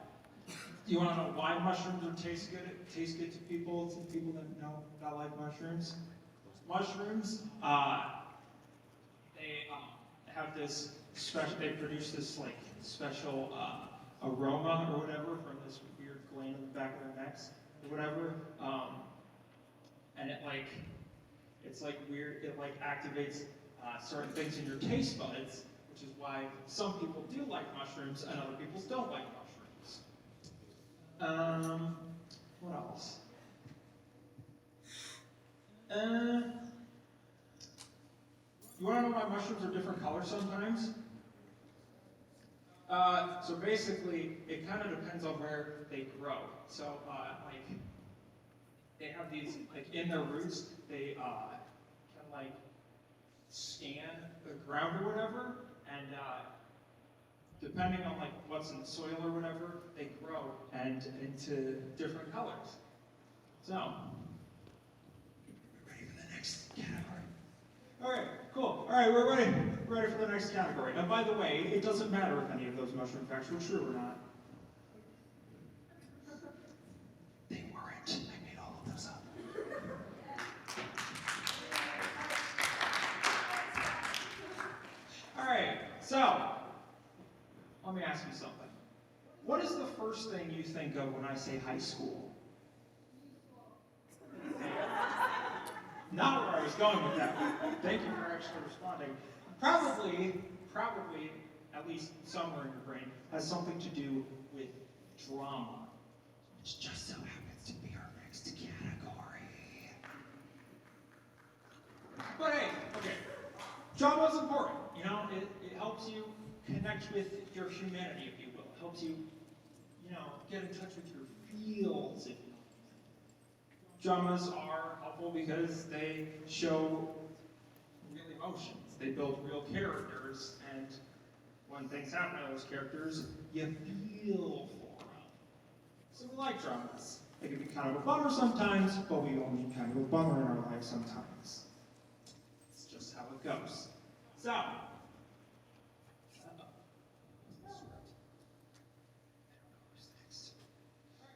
you want to know why mushrooms taste good to people that like mushrooms? Mushrooms, they have this special. They produce this special aroma or whatever from this weird gland in the back of their necks or whatever, and it's weird. It activates certain things in your taste buds, which is why some people do like mushrooms and other people don't like mushrooms. What else? You want to know why mushrooms are different colors sometimes? So basically, it kind of depends on where they grow. So, like, they have these, like, in their roots, they can, like, scan the ground or whatever, and depending on, like, what's in the soil or whatever, they grow and into different colors. So, ready for the next category? All right, cool. All right, we're ready for the next category. And by the way, it doesn't matter if any of those mushroom facts were true or not. They weren't. I made all of those up. All right, so let me ask you something. What is the first thing you think of when I say high school? Not where I was going with that. Thank you for actually responding. Probably, at least somewhere in your brain, has something to do with drama, which just so happens to be our next category. But hey, okay, drama is important. You know, it helps you connect with your humanity, if you will. It helps you, get in touch with your feels, if you will. Dramas are helpful because they show real emotions. They build real characters, and when things happen to those characters, you feel for them. So we like dramas. They can be kind of a bummer sometimes, but we all need kind of a bummer in our life sometimes. It's just how it goes. So,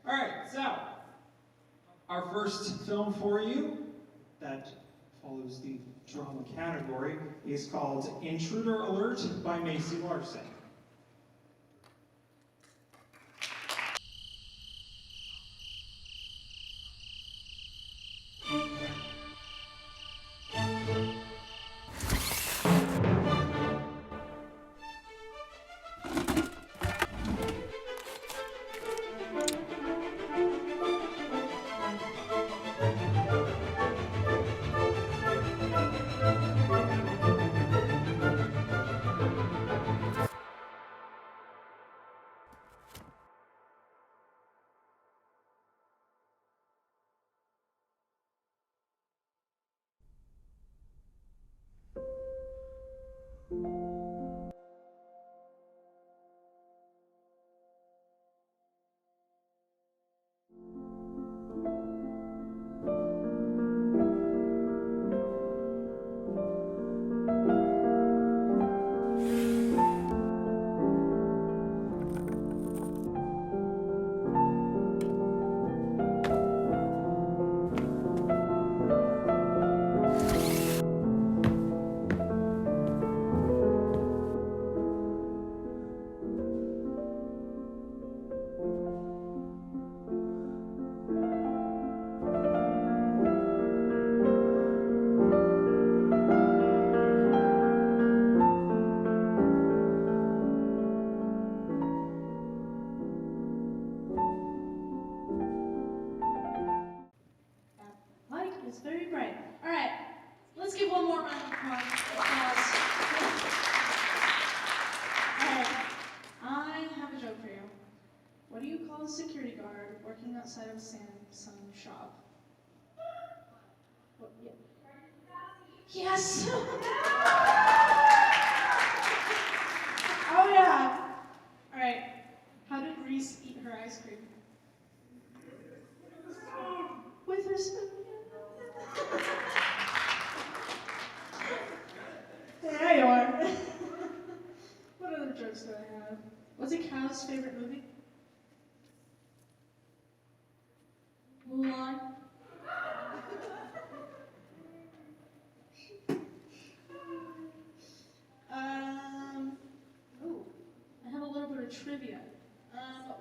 all right, so our first film for you that follows the drama category is called Intruder Alert by Macy Larson. Mike is very bright. All right, let's give one more round of applause. All right, I have a joke for you. What do you call a security guard working outside of a Samsung shop? What, yeah. Yes! Oh yeah! All right, how did Reese eat her ice cream? With her spoon. There you are. What other jokes do I have? What's a cow's favorite movie? Mulan. Oh, I have a little bit of trivia.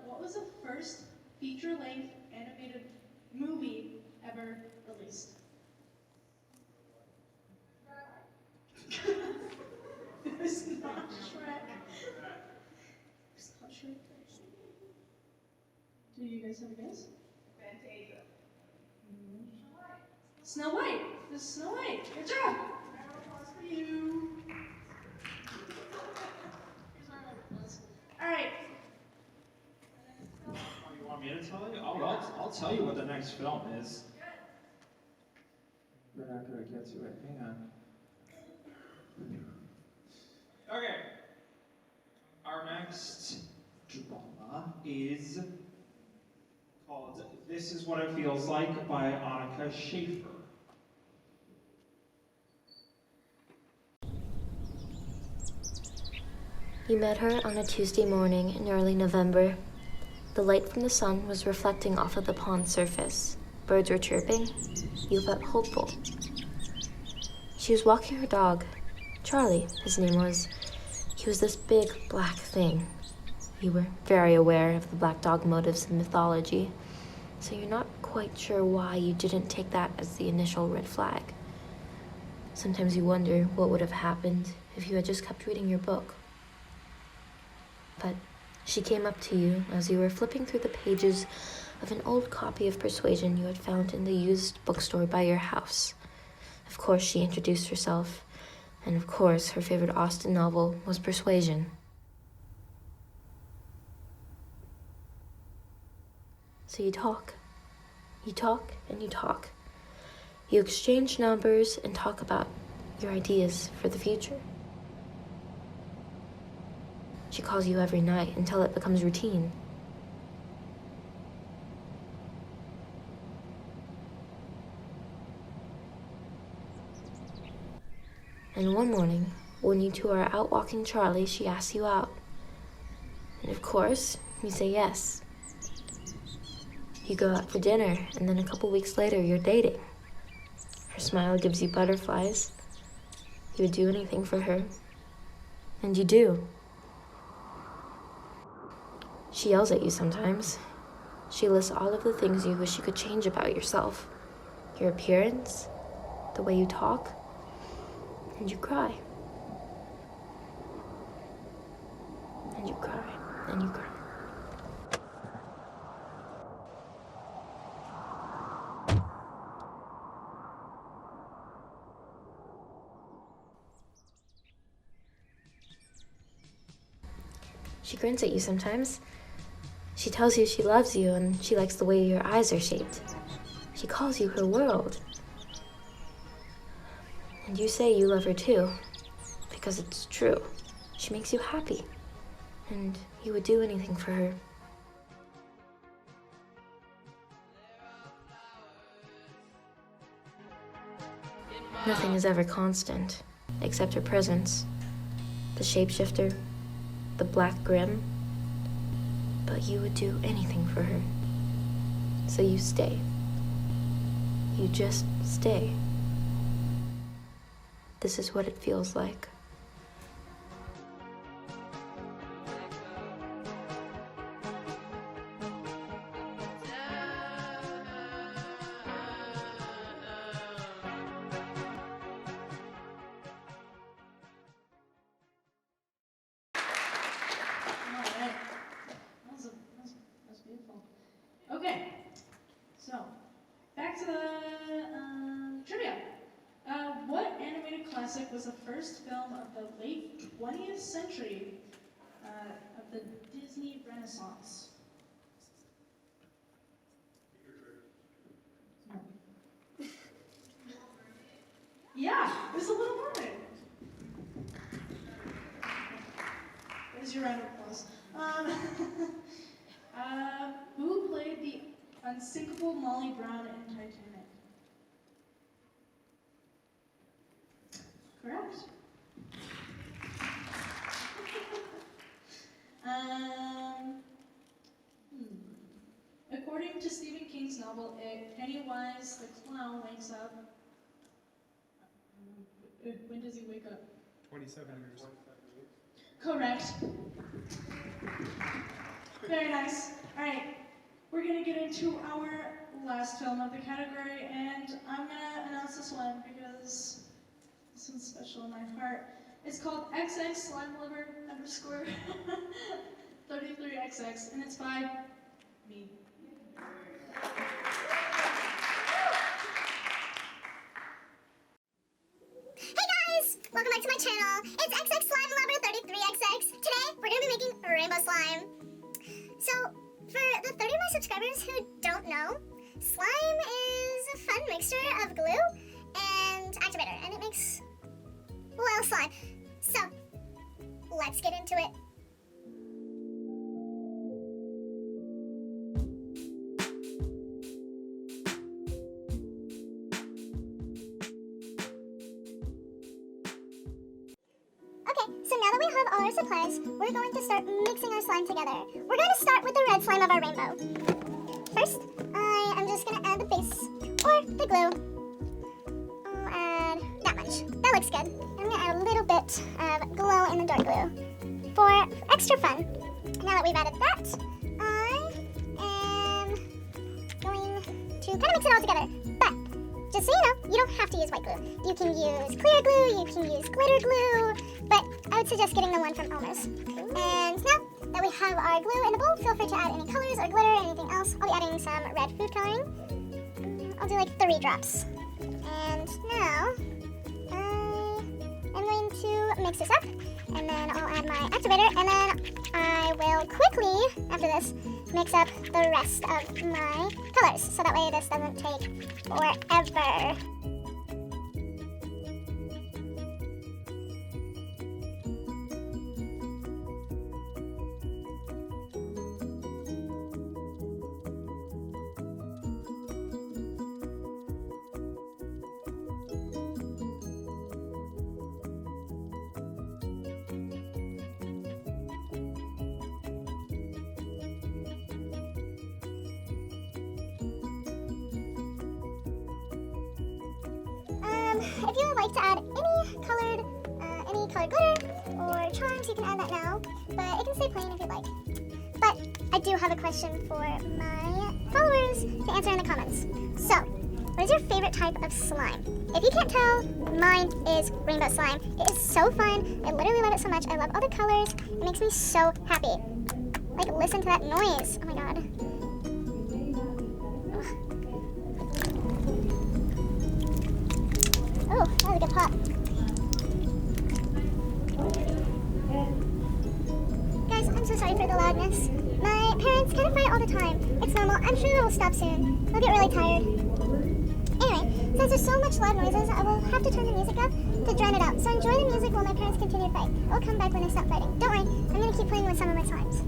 What was the first feature-length animated movie ever released? Do you guys have a guess? Fantasia. Snow White. This is Snow White. Good job. Round of applause for you. All right. Oh, you want me to tell you? Oh, I'll tell you what the next film is. We're not gonna get to it. Hang on. Okay. Our next drama is called This Is What It Feels Like by Annika Schaefer. You met her on a Tuesday morning in early November. The light from the sun was reflecting off of the pond surface. Birds were chirping. You felt hopeful. She was walking her dog. Charlie, his name was. He was this big black thing. You were very aware of the black dog motifs in mythology, so you're not quite sure why you didn't take that as the initial red flag. Sometimes you wonder what would have happened if you had just kept reading your book. But she came up to you as you were flipping through the pages of an old copy of Persuasion you had found in the used bookstore by your house. Of course, she introduced herself, and of course, her favorite Austen novel was Persuasion. So you talk. You talk and you talk. You exchange numbers and talk about your ideas for the future. She calls you every night until it becomes routine. And one morning, when you two are out walking Charlie, she asks you out. And of course, you say yes. You go out for dinner, and then a couple weeks later, you're dating. Her smile gives you butterflies. You would do anything for her. And you do. She yells at you sometimes. She lists all of the things you wish you could change about yourself. Your appearance, the way you talk, and you cry. And you cry, and you cry. She grins at you sometimes. She tells you she loves you and she likes the way your eyes are shaped. She calls you her world. And you say you love her too, because it's true. She makes you happy, and you would do anything for her. Nothing is ever constant, except her presence. The shapeshifter, the black grim, but you would do anything for her. So you stay. You just stay. This is what it feels like. That's beautiful. Okay, so back to the trivia. What animated classic was the first film of the late 20th century of the Disney Renaissance? Yeah, it was a Little Mermaid. There's your round of applause. Who played the unsinkable Molly Brown in Titanic? Correct. According to Stephen King's novel, Pennywise the clown wakes up. When does he wake up? 27 years. Correct. Very nice. All right, we're gonna get into our last film of the category, and I'm gonna announce this one because this one's special in my heart. It's called XX Slime Lover _ 33XX, and it's by me. Hey guys! Welcome back to my channel. It's XX Slime Lover 33XX. Today, we're going to be making rainbow slime. So, for the 30 of my subscribers who don't know, slime is a fun mixture of glue and activator, and it makes, well, slime. So, let's get into it. Okay, so now that we have all our supplies, we're going to start mixing our slime together. We're going to start with the red slime of our rainbow. First, I am just going to add the base, or the glue. I'll add that much. That looks good. I'm going to add a little bit of glow in the dark glue for extra fun. Now that we've added that, I am going to kind of mix it all together. But, just so you know, you don't have to use white glue. You can use clear glue, you can use glitter glue, but I would suggest getting the one from Elmer's. And now that we have our glue in the bowl, feel free to add any colors or glitter or anything else. I'll be adding some red food coloring. I'll do like 3 drops. And now, I'm going to mix this up, and then I'll add my activator, and then I will quickly, after this, mix up the rest of my colors, so that way this doesn't take forever. If you would like to add any colored glitter or charms, you can add that now, but it can stay plain if you'd like. But I do have a question for my followers to answer in the comments. So, what is your favorite type of slime? If you can't tell, mine is rainbow slime. It is so fun. I literally love it so much. I love all the colors. It makes me so happy. Like, listen to that noise. Oh my god. Oh, that was a good pop. Guys, I'm so sorry for the loudness. My parents kind of fight all the time. It's normal. I'm sure it will stop soon. They'll get really tired. Anyway, since there's so much loud noises, I will have to turn the music up to drown it out. So enjoy the music while my parents continue to fight. I'll come back when they stop fighting. Don't worry, I'm going to keep playing with some of my slimes.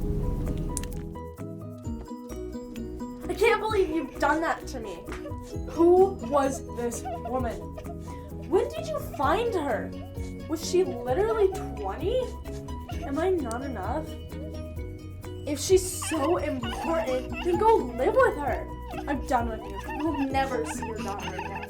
I can't believe you've done that to me. Who was this woman? When did you find her? Was she literally 20? Am I not enough? If she's so important, then go live with her. I'm done with you. You'll never see your daughter again.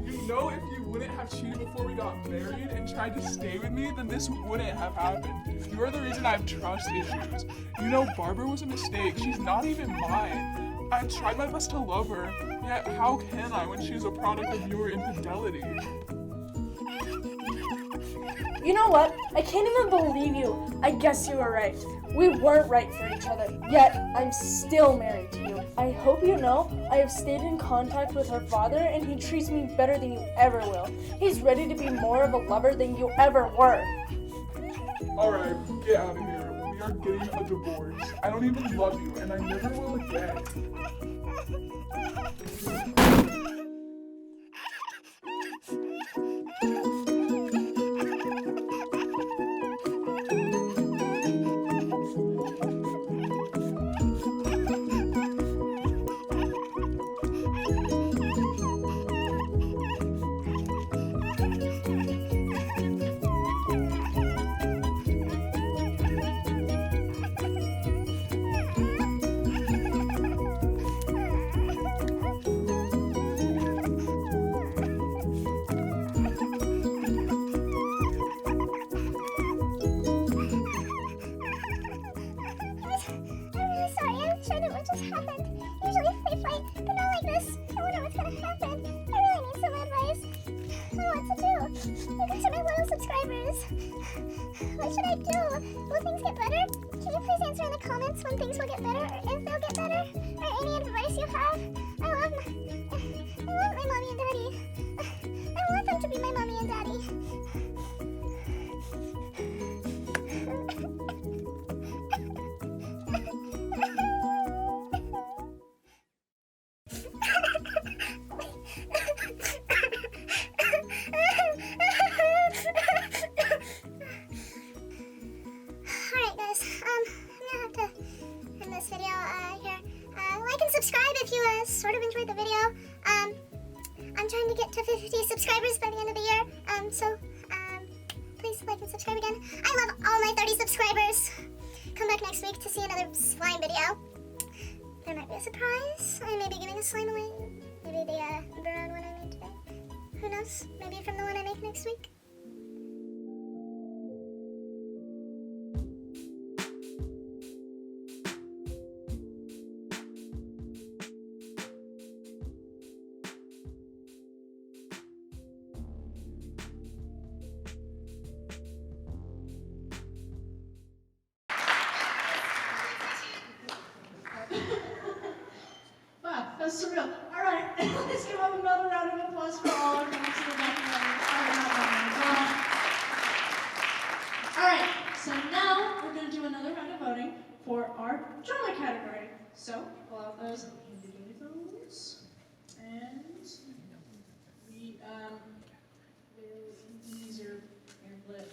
You know, if you wouldn't have cheated before we got married and tried to stay with me, then this wouldn't have happened. You're the reason I have trust issues. You know, Barbara was a mistake. She's not even mine. I tried my best to love her, yet how can I when she's a product of your infidelity? You know what? I can't even believe you. I guess you were right. We weren't right for each other, yet I'm still married to you. I hope you know I have stayed in contact with her father, and he treats me better than you ever will. He's ready to be more of a lover than you ever were. Alright, get out of here. We are getting a divorce. I don't even love you, and I never will again. What should I do? Will things get better? Can you please answer in the comments when things will get better, or if they'll get better, or any advice you have? I love my mommy and daddy. I want them to be my mommy and daddy. Alright guys, I'm gonna have to end this video here. Like and subscribe if you sort of enjoyed the video. I'm trying to get to 50 subscribers by the end of the year, so please like and subscribe again. I love all my 30 subscribers. Come back next week to see another slime video. There might be a surprise. I may be giving a slime away. Maybe the brown one I made today. Who knows? Maybe from the one I make next week. Wow, that's surreal. All right, let's give up another round of applause for all our friends in the documentary. All right, so now we're going to do another round of voting for our drama category. So pull out those individuals, and we will use your pamphlet.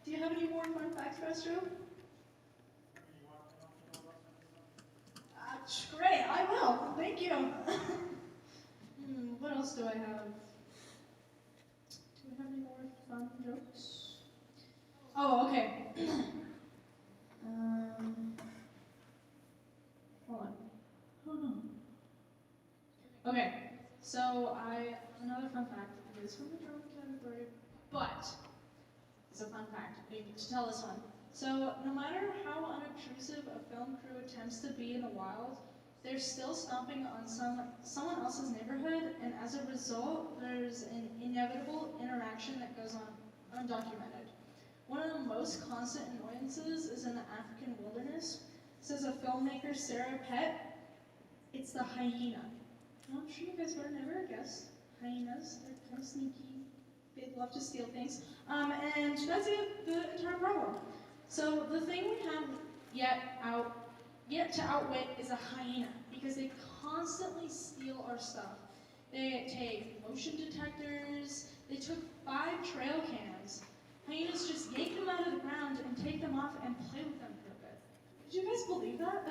Do you have any more fun facts for us, Joe? Great, I will. Thank you. What else do I have? Do we have any more fun jokes? Oh, okay. Hold on. Okay, so another fun fact is from the drama category, but it's a fun fact. You get to tell this one. So, no matter how unobtrusive a film crew attempts to be in the wild, they're still stomping on someone else's neighborhood, and as a result, there's an inevitable interaction that goes on undocumented. One of the most constant annoyances is in the African wilderness. Says a filmmaker, Sarah Pett, it's the hyena. I'm sure you guys would have never guessed. Hyenas, they're kind of sneaky. They love to steal things. And that's the entire problem. So the thing we have yet to outwit is a hyena, because they constantly steal our stuff. They take motion detectors, they took 5 trail cams. Hyenas just yank them out of the ground and take them off and play with them for a bit. Did you guys believe that?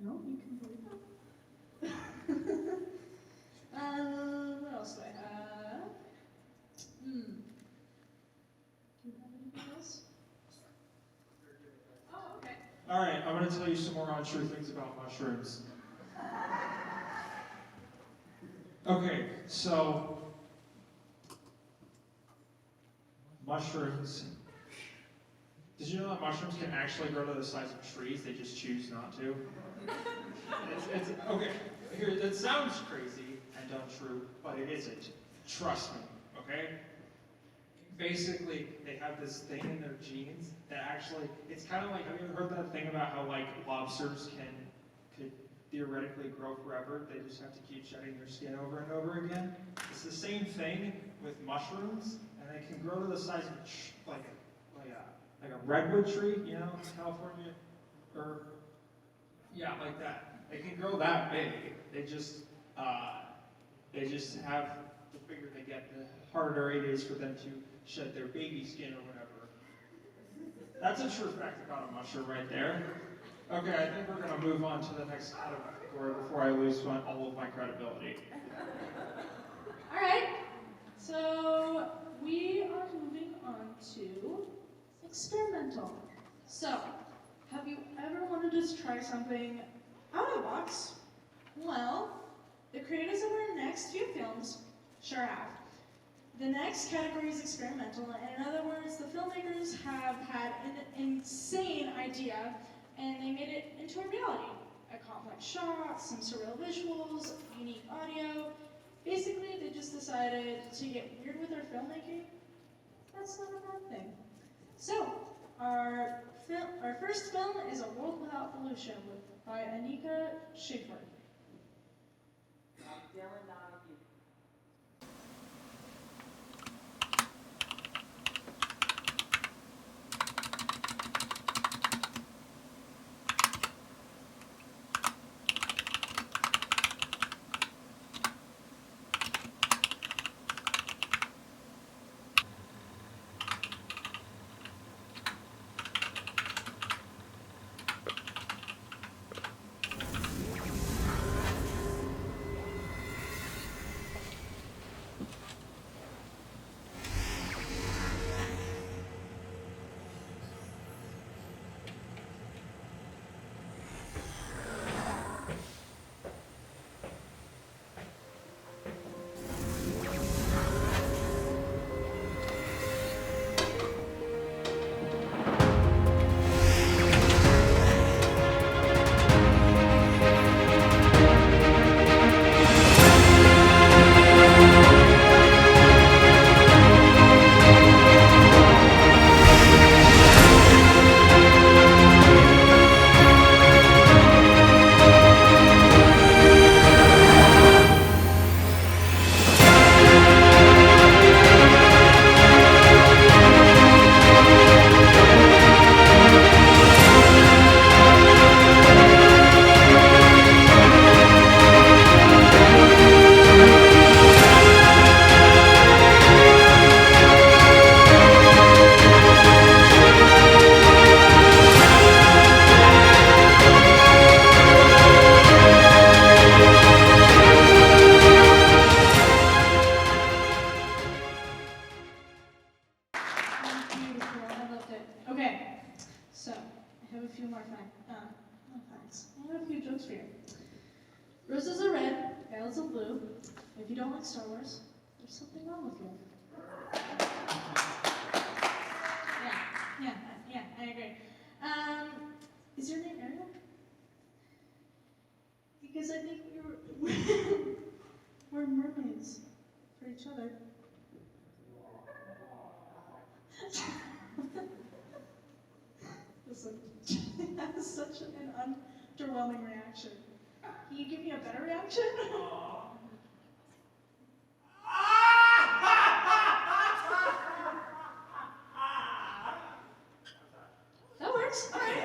No, you can believe that? What else do I have? Do you have anything else? Oh, okay. All right, I'm going to tell you some more untrue things about mushrooms. Okay, so mushrooms. Did you know that mushrooms can actually grow to the size of trees? They just choose not to. Okay, here, that sounds crazy and untrue, but it isn't. Trust me, okay? Basically, they have this thing in their genes that actually, it's kind of like, have you ever heard that thing about how like lobsters could theoretically grow forever? They just have to keep shedding their skin over and over again. It's the same thing with mushrooms, and they can grow to the size of like a redwood tree, you know, in California, or yeah, like that. They can grow that big. They just have, the bigger they get, the harder it is for them to shed their baby skin or whatever. That's a true fact about a mushroom right there. Okay, I think we're going to move on to the next category before I lose all of my credibility. All right, so we are moving on to experimental. So, have you ever wanted to try something out of the box? Well, the creators of our next few films sure have. The next category is experimental, and in other words, the filmmakers have had an insane idea and they made it into a reality. A complex shot, some surreal visuals, unique audio. Basically, decided to get weird with their filmmaking, that's not a bad thing. So, our first film is A World Without Pollution by Anika Schaefer. Okay, so I have a few more facts. I have a few jokes for you. Roses are red, violets are blue. If you don't like Star Wars, there's something wrong with you. Yeah, I agree. Is your name Ariel? Because I think we're mermaids for each other. Listen, that was such an underwhelming reaction. Can you give me a better reaction? That works. All right.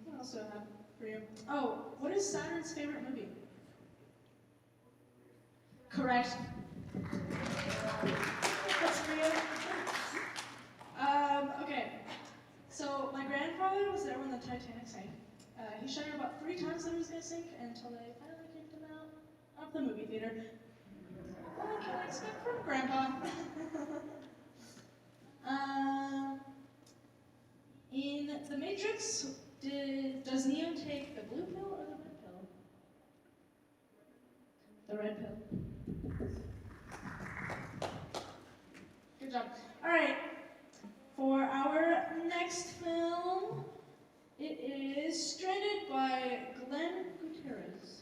What else do I have for you? Oh, what is Saturn's favorite movie? Correct. That's for you. Okay. So my grandfather was there when the Titanic sank. He shouted about 3 times that he was going to sink until they finally kicked him out of the movie theater. What can I expect from Grandpa? In The Matrix, does Neo take the blue pill or the red pill? The red pill. Good job. All right. For our next film, it is Stranded by Glenn Gutierrez.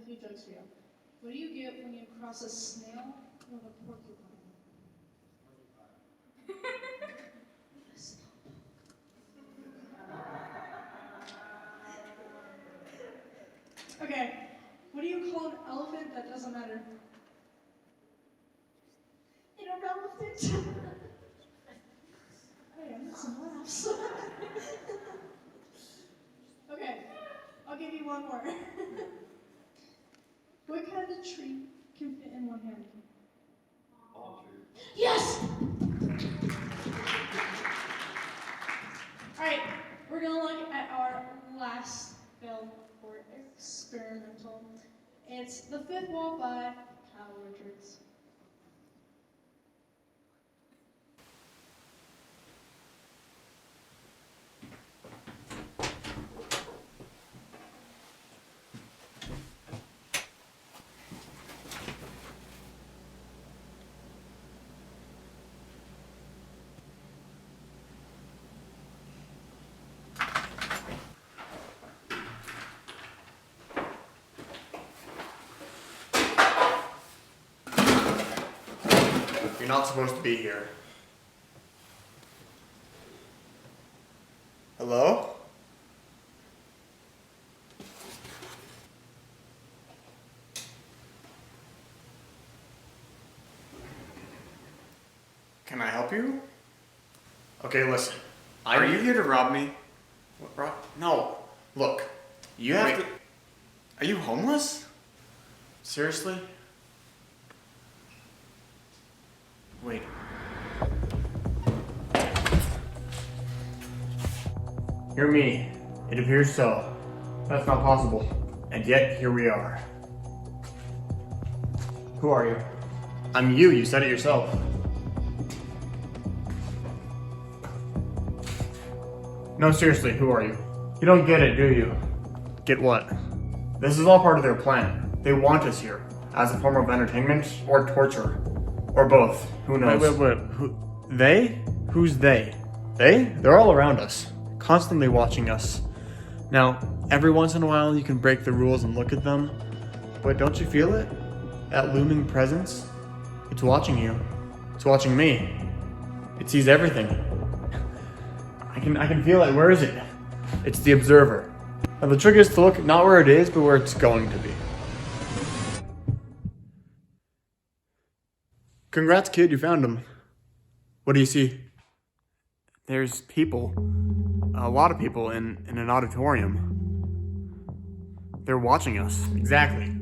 a few jokes for you. What do you get when you cross a snail with a porcupine? Okay, what do you call an elephant that doesn't matter? An irrelevant. Hey, I'm some laughs. Okay, I'll give you one more. What kind of tree can fit in one hand? All trees. Yes! Alright, we're gonna look at our last film for experimental. It's The Fifth Wall by Kyle Richards. You're not supposed to be here. Hello? Can I help you? Okay, listen. Are you here to rob me? What, rob? No. Look, you have to... Are you homeless? Seriously? Wait. Hear me. It appears so. That's not possible. And yet, here we are. Who are you? I'm you. You said it yourself. No, seriously, who are you? You don't get it, do you? Get what? This is all part of their plan. They want us here, as a form of entertainment or torture. Or both. Who knows? Wait. Who? They? Who's they? They? They're all around us. Constantly watching us. Now, every once in a while you can break the rules and look at them. But don't you feel it? That looming presence? It's watching you. It's watching me. It sees everything. I can feel it. Where is it? It's the observer. Now the trick is to look not where it is, but where it's going to be. Congrats, kid, you found him. What do you see? There's people. A lot of people in an auditorium. They're watching us. Exactly.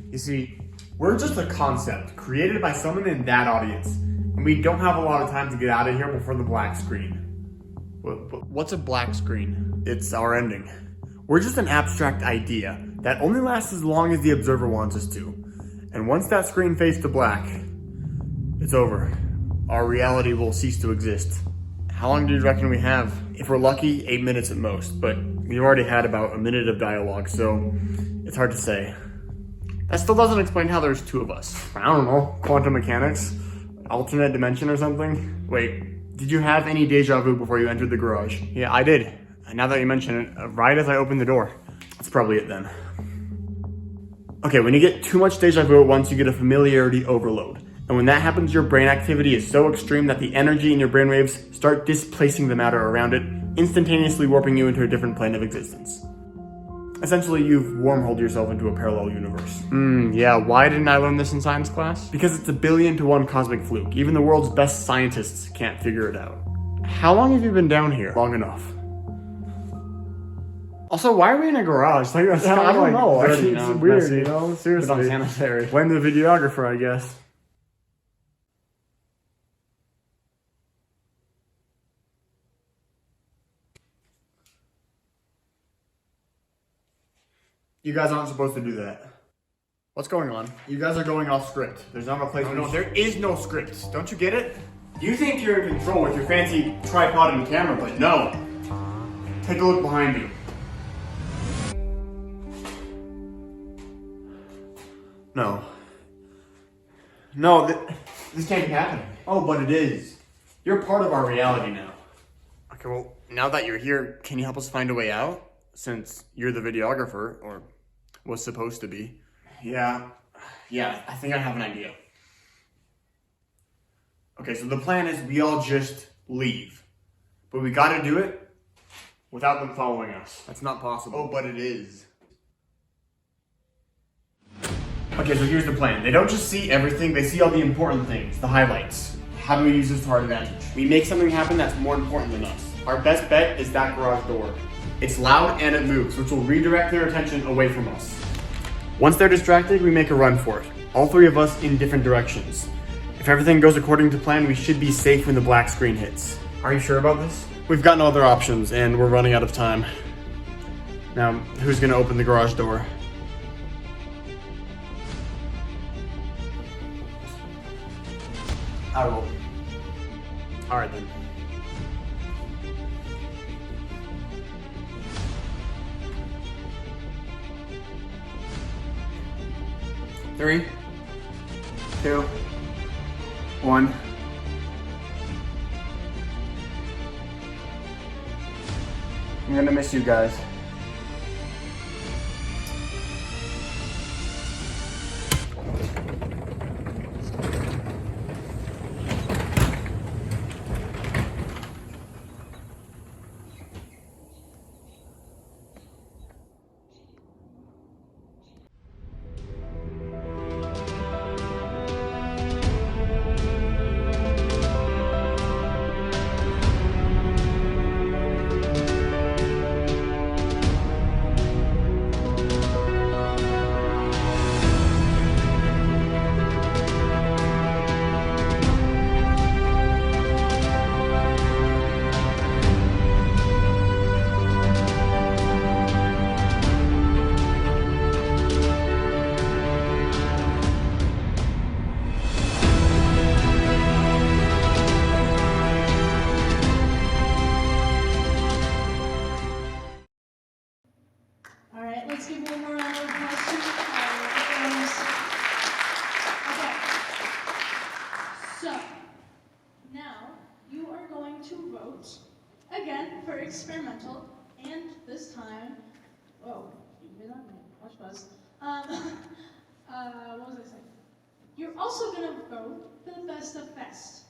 You see, we're just a concept created by someone in that audience. And we don't have a lot of time to get out of here before the black screen. What's a black screen? It's our ending. We're just an abstract idea that only lasts as long as the observer wants us to. And once that screen fades to black, it's over. Our reality will cease to exist. How long do you reckon we have? If we're lucky, 8 minutes at most, but we've already had about a minute of dialogue, so it's hard to say. That still doesn't explain how there's two of us. I don't know, quantum mechanics? Alternate dimension or something? Wait, did you have any deja vu before you entered the garage? Yeah, I did. And now that you mention it, right as I opened the door. That's probably it then. Okay, when you get too much deja vu at once, you get a familiarity overload. And when that happens, your brain activity is so extreme that the energy in your brainwaves start displacing the matter around it, instantaneously warping you into a different plane of existence. Essentially, you've wormholed yourself into a parallel universe. Yeah, why didn't I learn this in science class? Because it's a 1,000,000,000 to 1 cosmic fluke. Even the world's best scientists can't figure it out. How long have you been down here? Long enough. Also, why are we in a garage? Like, that's I don't know. Dirty, it's weird, messy. You know? Seriously. Unsanitary. Blame the videographer, I guess. You guys aren't supposed to do that. What's going on? You guys are going off script. There's not a place. No, there is no script. Don't you get it? You think you're in control with your fancy tripod and camera, but no. Take a look behind you. No. No, this can't be happening. Oh, but it is. You're part of our reality now. Okay, well, now that you're here, can you help us find a way out? Since you're the videographer, or was supposed to be. Yeah, I think I have an idea. Okay, so the plan is we all just leave. But we gotta do it without them following us. That's not possible. Oh, but it is. Okay, so here's the plan. They don't just see everything, they see all the important things, the highlights. How do we use this to our advantage? We make something happen that's more important than us. Our best bet is that garage door. It's loud and it moves, which will redirect their attention away from us. Once they're distracted, we make a run for it. All three of us in different directions. If everything goes according to plan, we should be safe when the black screen hits. Are you sure about this? We've got no other options, and we're running out of time. Now, who's gonna open the garage door? I will. Alright then. Three, 2, 1. I'm gonna miss you guys. Alright, let's give one more round of applause to Okay. So, now you are going to vote again for experimental, and this time, whoa, you hear that? Watch buzz. What was I saying? You're also gonna vote for the best of best.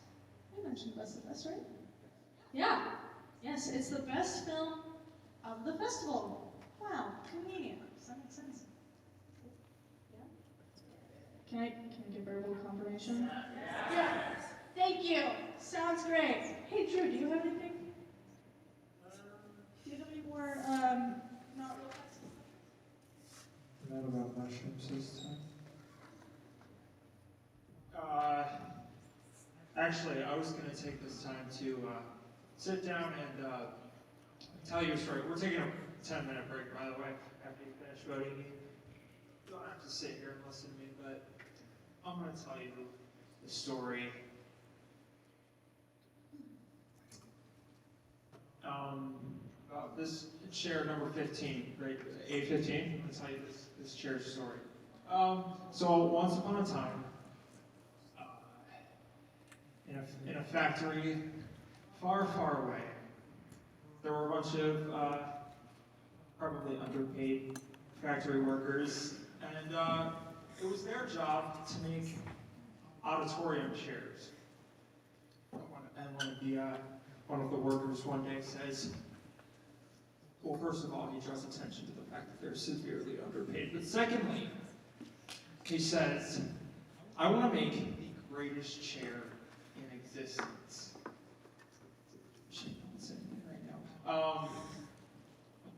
I mentioned best of best, right? Yeah. Yes, it's the best film of the festival. Wow, convenient. Does that make sense? Yeah? Can I get verbal confirmation? Yeah. Thank you. Sounds great. Hey Drew, do you have anything? Do you have any more not real facts? Not about mushrooms this time. Actually, I was gonna take this time to sit down and tell you a story. We're taking a 10-minute break, by the way, after you finish voting. You don't have to sit here and listen to me, but I'm going to tell you the story. About this chair number 15, right? A15. I'm going to tell you this chair's story. So once upon a time, in a factory far, far away, there were a bunch of probably underpaid factory workers, and it was their job to make auditorium chairs. And one of the workers one day says, well, first of all, he draws attention to the fact that they're severely underpaid. But secondly, he says, I want to make the greatest chair in existence. Right now.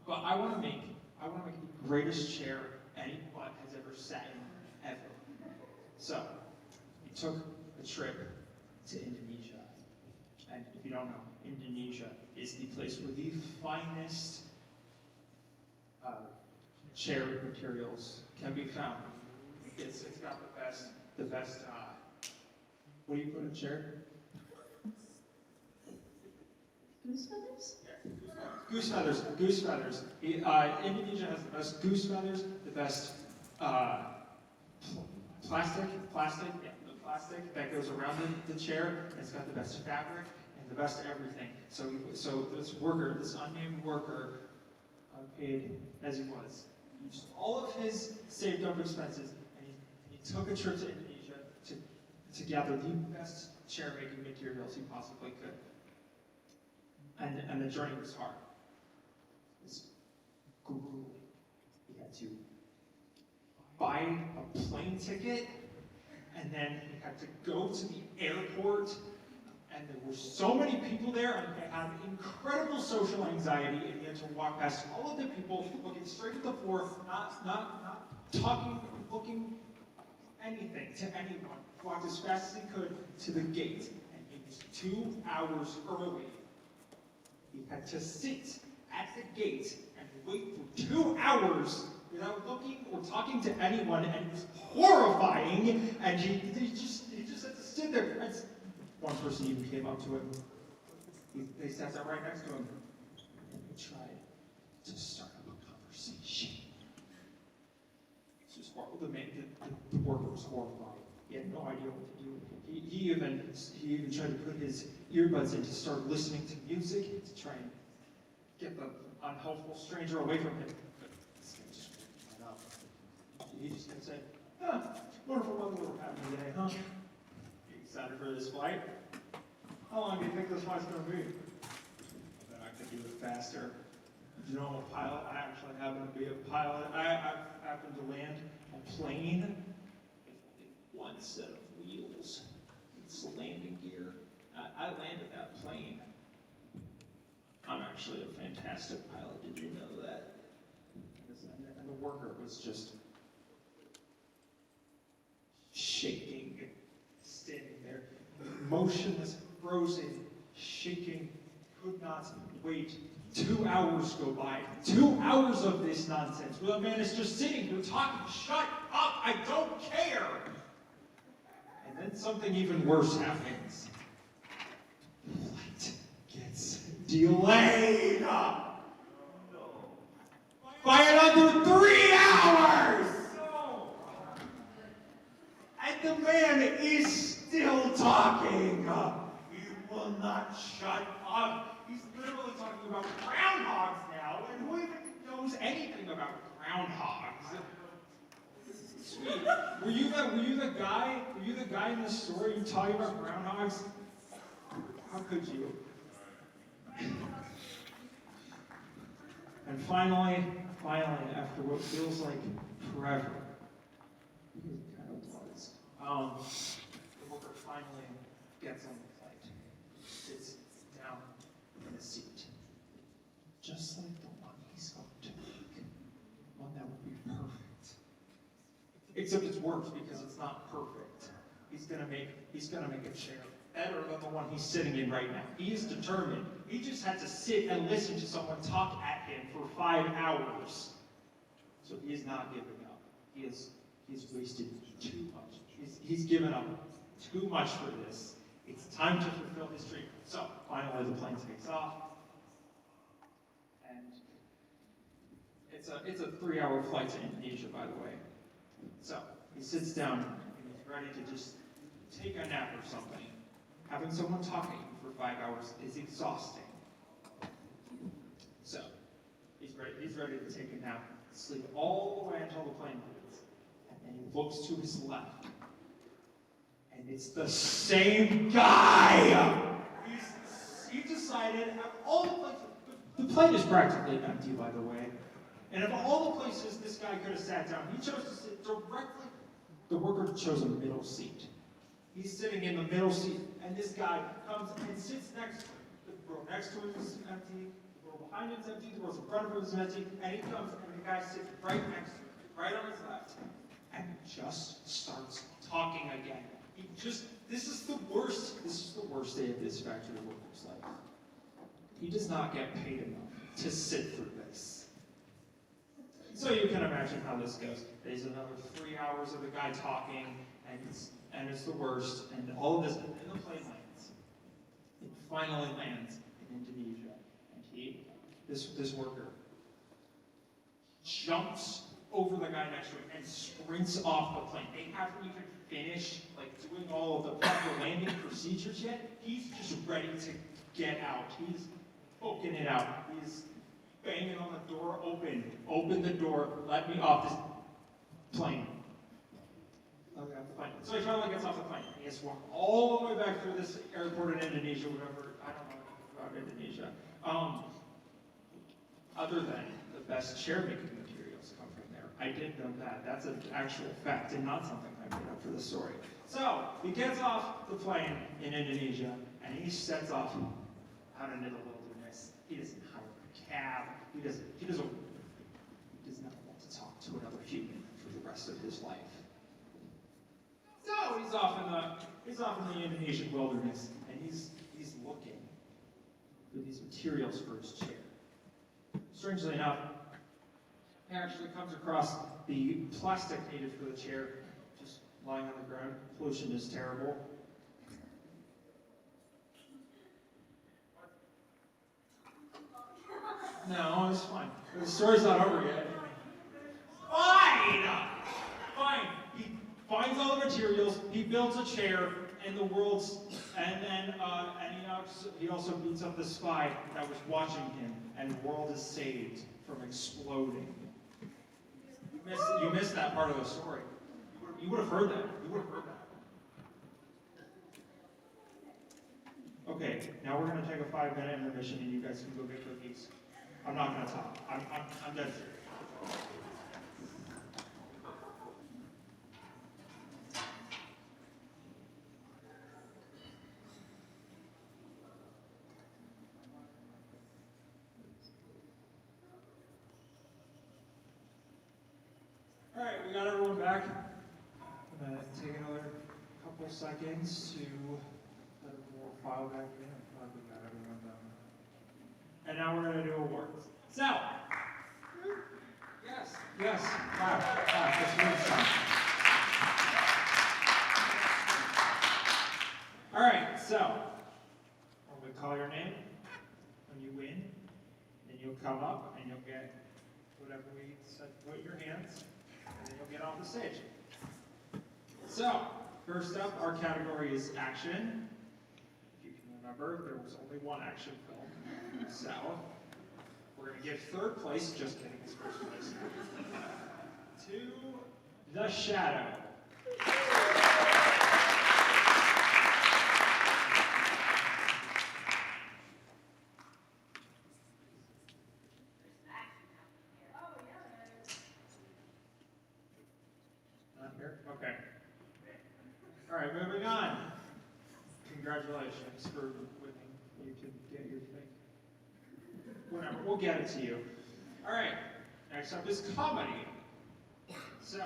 But I want to make the greatest chair any butt has ever sat in, ever. So, he took a trip to Indonesia. And if you don't know, Indonesia is the place where the finest chair materials can be found. It's got the best, what do you put in a chair? Goose feathers? Yeah, goose feathers. Indonesia has the best goose feathers, the best plastic that goes around the chair. It's got the best fabric and the best everything. So this unnamed worker, paid as he was, used all of his saved up expenses took a trip to Indonesia to gather the best chair-making materials he possibly could. And the journey was hard. It was grueling. He had to buy a plane ticket, and then he had to go to the airport, and there were so many people there, and he had incredible social anxiety, and he had to walk past all of the people, looking straight at the floor, not talking, looking anything to anyone. Walked as fast as he could to the gate, and he was 2 hours early. He had to sit at the gate and wait for 2 hours without looking or talking to anyone, and it was horrifying, and he just had to sit there. And one person even came up to him. They sat down right next to him, and they tried to start up a conversation. It was horrible. The worker was horrified. He had no idea what to do. He even tried to put his earbuds in to start listening to music to try and get the unhelpful stranger away from him. But this guy just went up. He just kept saying, wonderful weather we're having today, huh? You excited for this flight? How long do you think this flight's going to be? Then I could do it faster. You know, I'm a pilot. I actually happen to be a pilot. I happen to land a plane with one set of wheels. It's the landing gear. I landed that plane. I'm actually a fantastic pilot. Did you know that? And the worker was just shaking, standing there, motionless, frozen, shaking, could not wait. 2 hours go by. 2 hours of this nonsense. Well, the man is just sitting here talking. Shut up! I don't care! And then something even worse happens. The flight gets delayed by another 3 hours! And the man is still talking. He will not shut up. He's literally talking about groundhogs now, and who even knows anything about groundhogs? Sweet. Were you the guy in the story you talking about groundhogs? How could you? And finally, after what feels like forever, it kind of was. The worker finally gets on the flight, sits down in a seat, just like the one he's going to make, one that would be perfect. Except it's worse because it's not perfect. He's gonna make a chair better than the one he's sitting in right now. He is determined. He just had to sit and listen to someone talk at him for 5 hours. So he is not giving up. He's wasted too much. He's given up too much for this. It's time to fulfill his dream. So finally the plane takes off. And it's a 3-hour flight to Indonesia, by the way. So he sits down and he's ready to just take a nap or something. Having someone talking for 5 hours is exhausting. So he's ready to take a nap, sleep all the way until the plane leaves. And then he looks to his left. And it's the same guy! He decided, of all the places, the plane is practically empty, by the way. And of all the places this guy could have sat down, he chose to sit directly. The worker chose a middle seat. He's sitting in the middle seat, and this guy comes and sits next to him. The row next to him is empty, the row behind him is empty, the row in front of him is empty, and he comes and the guy sits right next to him, right on his left, and just starts talking again. This is the worst day of this factory worker's life. He does not get paid enough to sit through this. So you can imagine how this goes. There's another 3 hours of the guy talking, and it's the worst, and all of this, and then the plane lands. It finally lands in Indonesia, and this worker, jumps over the guy next to him and sprints off the plane. They haven't even finished doing all of the proper landing procedures yet. He's just ready to get out. He's poking it out. He's banging on the door. Open the door. Let me off this plane. plane. So he finally gets off the plane. He has to walk all the way back through this airport in Indonesia, whatever. I don't know about Indonesia. Other than the best chair making materials come from there. I did know that. That's an actual fact and not something I made up for the story. So he gets off the plane in Indonesia and he sets off out into the wilderness. He doesn't hire a cab. He does not want to talk to another human for the rest of his life. So he's off in the Indonesian wilderness, and he's looking for these materials for his chair. Strangely enough, he actually comes across the plastic needed for the chair, just lying on the ground. Pollution is terrible. No, it's fine. The story's not over yet. Fine. He finds all the materials. He builds a chair, and he also beats up the spy that was watching him, and the world is saved from exploding. You missed that part of the story. You would have heard that. Okay, now we're going to take a 5-minute intermission, and you guys can go get cookies. I'm not going to talk. I'm dead serious. All right, we got everyone back. I'm going to take another couple seconds to let everyone file back in. I thought we got everyone done. And now we're going to do awards. So, yes, clap, this room's done. All right, so, when we call your name, when you win, then you'll come up and you'll get whatever we said, put your hands, and then you'll get off the stage. So, first up, our category is action. If you can remember, there was only one action film. So, we're going to give third place, just kidding, it's first place, to The Shadow. Not here? Okay. All right, moving on. Congratulations for winning. You can get your thing. Whatever, we'll get it to you. All right, next up is comedy. So,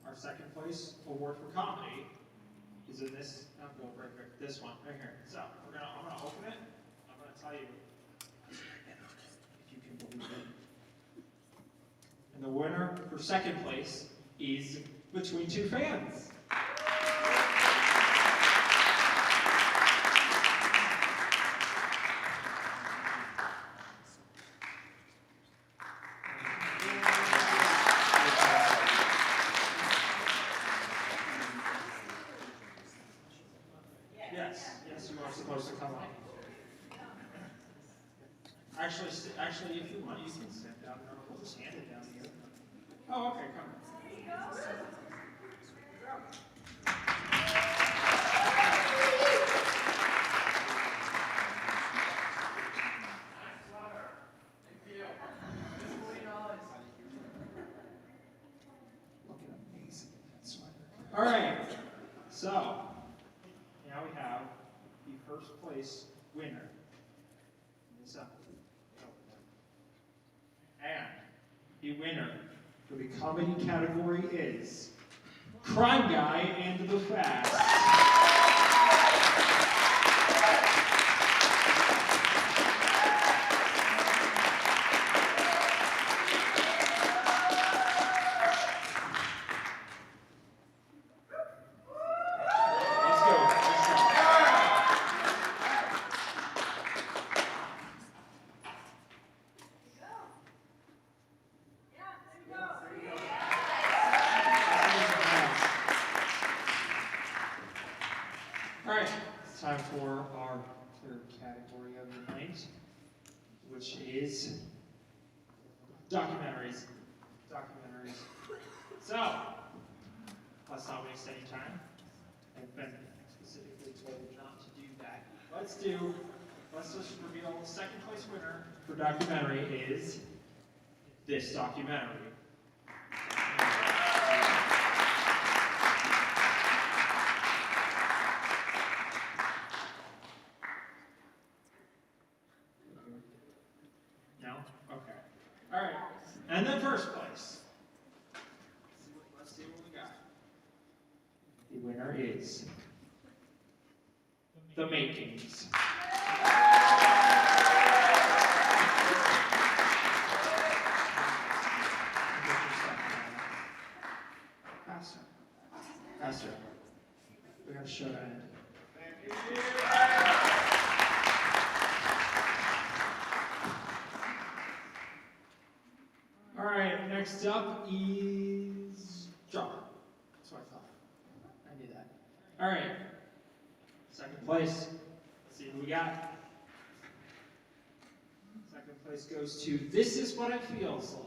our second place award for comedy is in this envelope right here, this one right here. So, I'm gonna open it. I'm gonna tell you if you can believe it. And the winner for second place is Between Two Fans. Yes, you are supposed to come up. Actually, if you want, you can sit down. We'll just hand it down to you. Oh, okay, come. All right, so now we have the first place winner in this episode. And the winner for the comedy category is Crime Guy and the Fast. Time for our third category of the night, which is documentaries. So, let's not waste any time. I've been specifically told not to do that. Let's just reveal the second place winner for documentary is this documentary. No? Okay. All right. And then first place. Let's see what we got. The winner is The Makings. Faster. Faster. We gotta show that end. All right, next up is John. That's what I thought. I knew that. All right, second place. Let's see who we got. Second place goes to This Is What It Feels Like.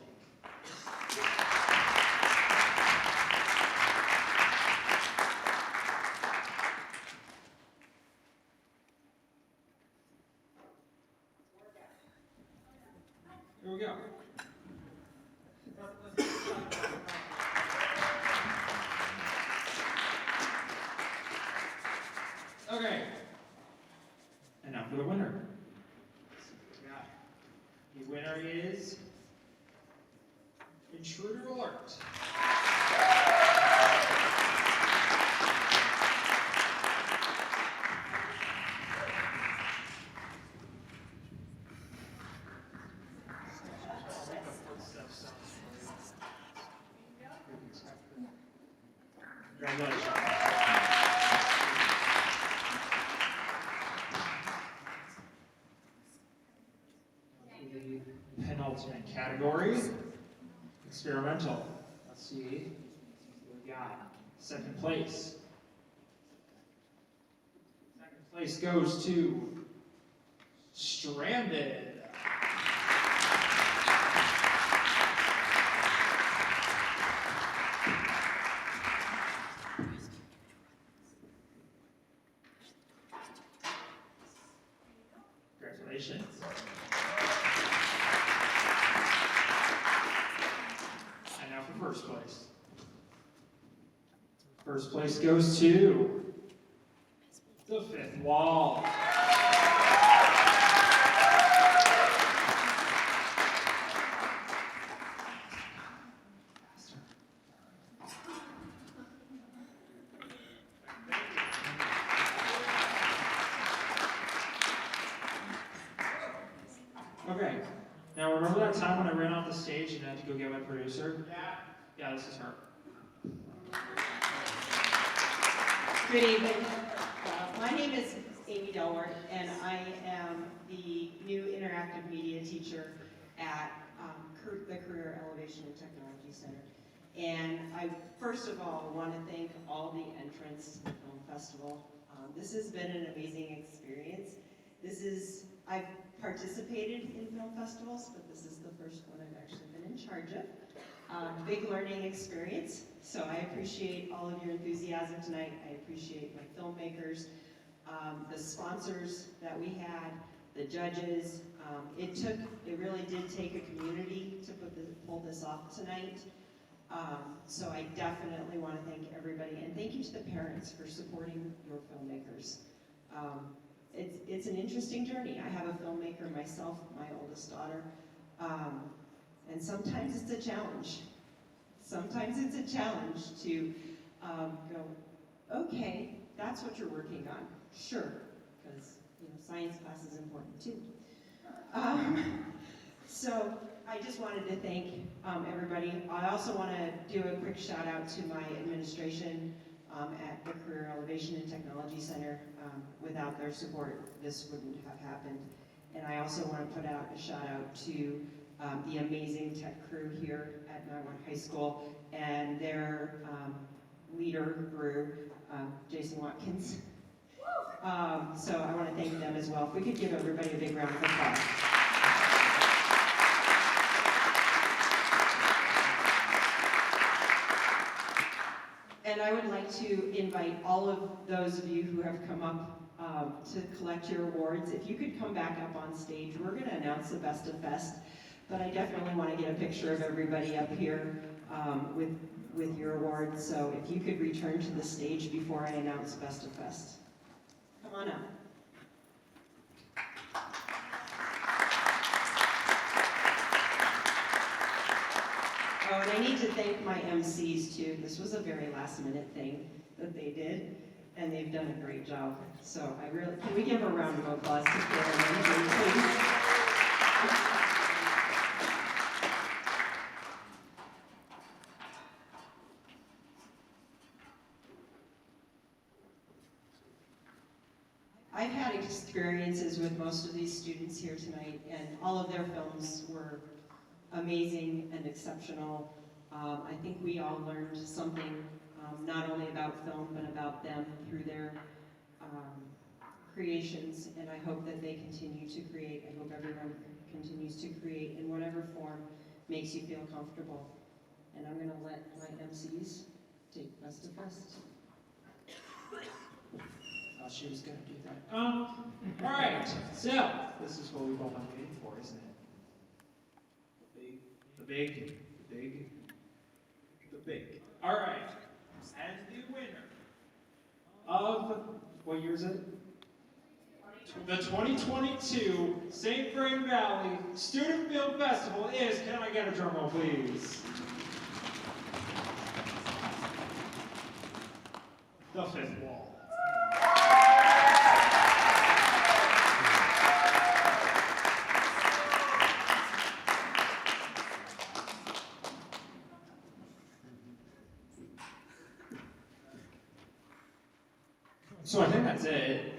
Here we go. Okay. And now for the winner. The winner is Intruder Alert. Congratulations. The penultimate category, experimental. Let's see what we got. Second place. Second place goes to Stranded. Congratulations. And now for first place. First place goes to The Fifth Wall. Okay, now remember that time when I ran off the stage and had to go get my producer? Yeah, this is her. Good evening. My name is Amy Delwart, and I am the new interactive media teacher at the Career Elevation and Technology Center. And I, first of all, want to thank all the entrants to the film festival. This has been an amazing experience. I've participated in film festivals, but this is the first one I've actually been in charge of. Big learning experience, so I appreciate all of your enthusiasm tonight. I appreciate my filmmakers, the sponsors that we had, the judges. It really did take a community to pull this off tonight. So I definitely want to thank everybody, and thank you to the parents for supporting your filmmakers. It's an interesting journey. I have a filmmaker myself, my oldest daughter, and sometimes it's a challenge. Sometimes it's a challenge to go, okay, that's what you're working on. Sure, because science class is important too. So I just wanted to thank everybody. I also want to do a quick shout out to my administration at the Career Elevation and Technology Center. Without their support, this wouldn't have happened. And I also want to put out a shout out to the amazing tech crew here at Niagara High School and their leader, Brew, Jason Watkins. So I want to thank them as well. If we could give everybody a big round of applause. And I would like to invite all of those of you who have come up to collect your awards. If you could come back up on stage, we're going to announce the Best of Fest, but I definitely want to get a picture of everybody up here with your awards. So if you could return to the stage before I announce Best of Fest. Come on up. Oh, and I need to thank my MCs too. This was a very last minute thing that they did, and they've done a great job. So I really, can we give a round of applause to Karen and Jane, please? I've had experiences with most of these students here tonight, and all of their films were amazing and exceptional. I think we all learned something, not only about film, but about them through their creations, and I hope that they continue to create. I hope everyone continues to create in whatever form makes you feel comfortable. And I'm going to let my MCs take Best of Fest. I thought she was going to do that. All right, so this is what we've all been waiting for, isn't it? The big. All right, and the winner of, what year is it? The 2022 St. Vrain Valley Student Film Festival is, can I get a drum roll, please? The Fifth Wall. So I think that's it.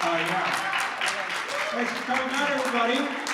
Yeah. Thanks for coming out, everybody.